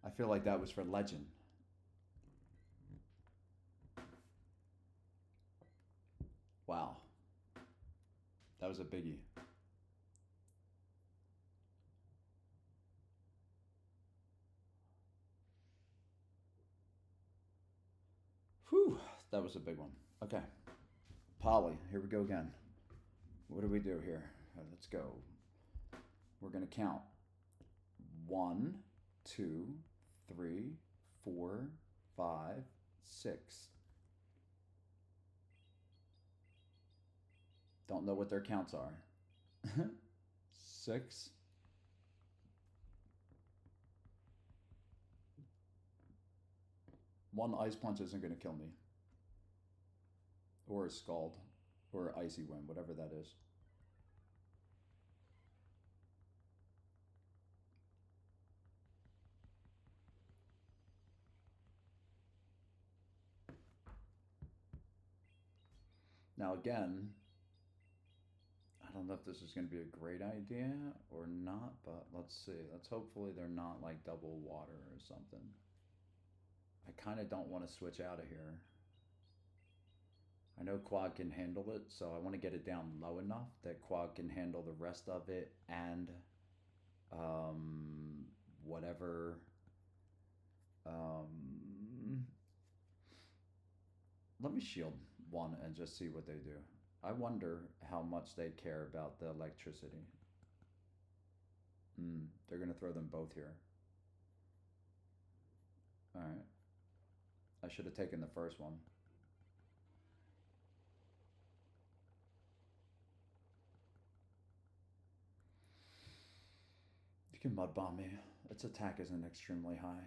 I feel like that was for legend. Wow. That was a biggie. Whew, that was a big one. Okay. Polly, here we go again. What do we do here? Let's go. We're going to count 1, 2, 3, 4, 5, 6. Don't know what their counts are. 6. One ice punch isn't going to kill me. Or a scald. Or icy wind, whatever that is. Now again, I don't know if this is going to be a great idea or not, but let's see. Let's hopefully they're not like double water or something. I kind of don't want to switch out of here. I know Quag can handle it, so I want to get it down low enough that Quag can handle the rest of it and whatever. Let me shield one and just see what they do. I wonder how much they care about the electricity. They're going to throw them both here. All right. I should have taken the first one. You can mud bomb me. Its attack isn't extremely high.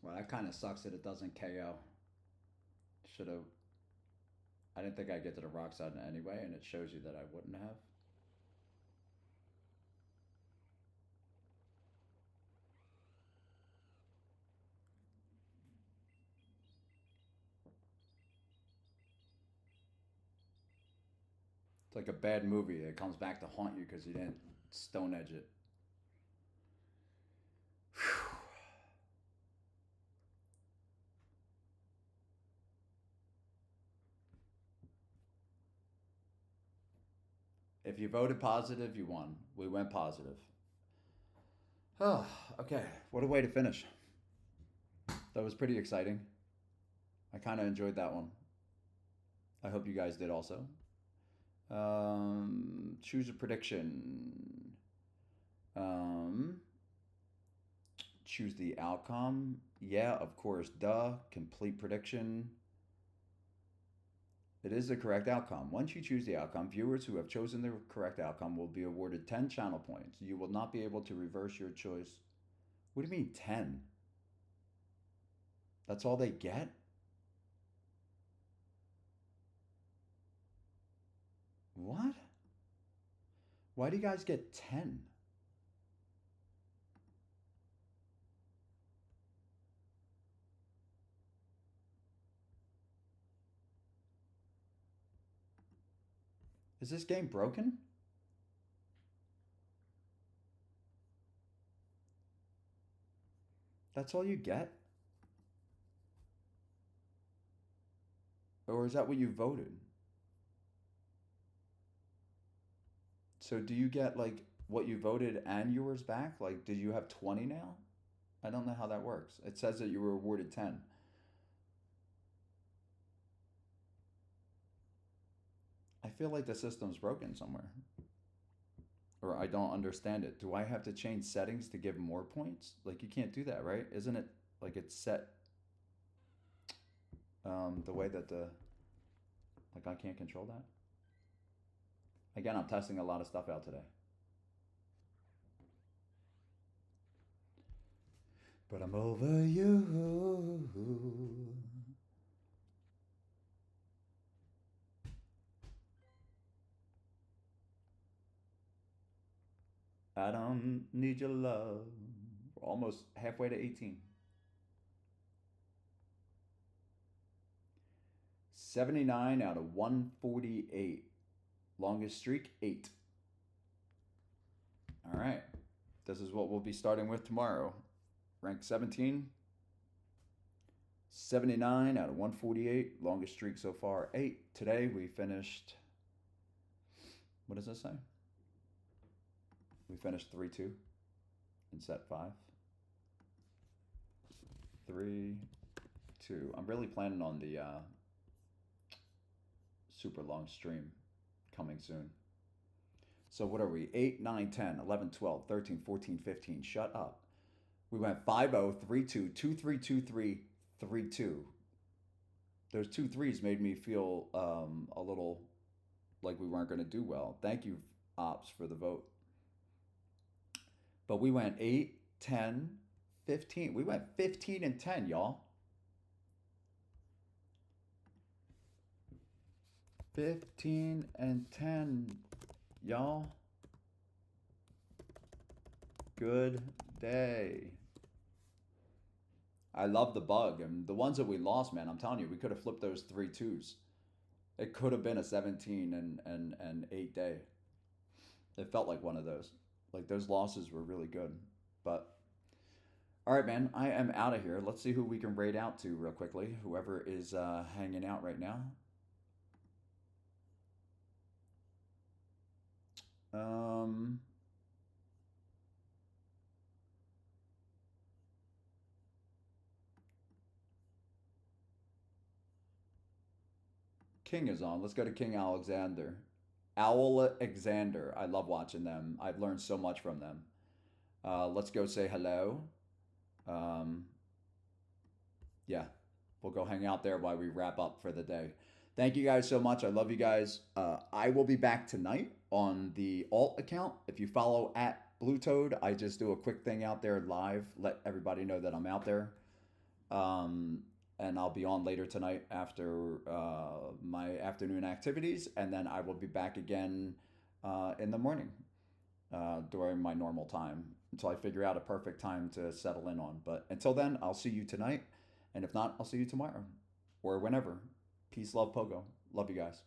Well, that kind of sucks that it doesn't KO. Should have. I didn't think I'd get to the rock side anyway, and it shows you that I wouldn't have. It's like a bad movie. It comes back to haunt you because you didn't stone edge it. If you voted positive, you won. We went positive. Oh, okay. What a way to finish. That was pretty exciting. I kind of enjoyed that one. I hope you guys did also. Choose a prediction. Choose the outcome. Yeah, of course. Duh. Complete prediction. It is the correct outcome. Once you choose the outcome, viewers who have chosen the correct outcome will be awarded 10 channel points. You will not be able to reverse your choice. What do you mean 10? That's all they get? What? Why do you guys get 10? Is this game broken? That's all you get? Or is that what you voted? So do you get like what you voted and yours back? Like, did you have 20 now? I don't know how that works. It says that you were awarded 10. I feel like the system's broken somewhere. Or I don't understand it. Do I have to change settings to give more points? Like, you can't do that, right? Isn't it like it's set the way that the. Like, I can't control that? Again, I'm testing a lot of stuff out today. But I'm over you. I don't need your love. We're almost halfway to 18. 79 out of 148. Longest streak, 8. All right. This is what we'll be starting with tomorrow. Rank 17. 79 out of 148. Longest streak so far, 8. Today we finished. What does this say? We finished 3-2 in set 5. 3-2. I'm really planning on the super long stream coming soon. So what are we? 8, 9, 10, 11, 12, 13, 14, 15. Shut up. We went 5-0, 3-2, 2-3, 2-3, 3-2. Those 2 threes made me feel a little like we weren't going to do well. Thank you, Ops, for the vote. But we went 8, 10, 15. We went 15 and 10, y'all. 15 and 10, y'all. Good day. I love the bug. And the ones that we lost, man, I'm telling you, we could have flipped those 3-2s. It could have been a 17 and 8 day. It felt like one of those. Like, those losses were really good. But, all right, man, I am out of here. Let's see who we can raid out to real quickly. Whoever is hanging out right now. King is on. Let's go to King Alexander. Alexander. I love watching them. I've learned so much from them. Let's go say hello. Yeah, we'll go hang out there while we wrap up for the day. Thank you guys so much. I love you guys. I will be back tonight on the alt account. If you follow at Blue Toad, I just do a quick thing out there live. Let everybody know that I'm out there. And I'll be on later tonight after my afternoon activities, and then I will be back again in the morning during my normal time until I figure out a perfect time to settle in on. But until then, I'll see you tonight, and if not, I'll see you tomorrow or whenever. Peace, love, pogo. Love you guys.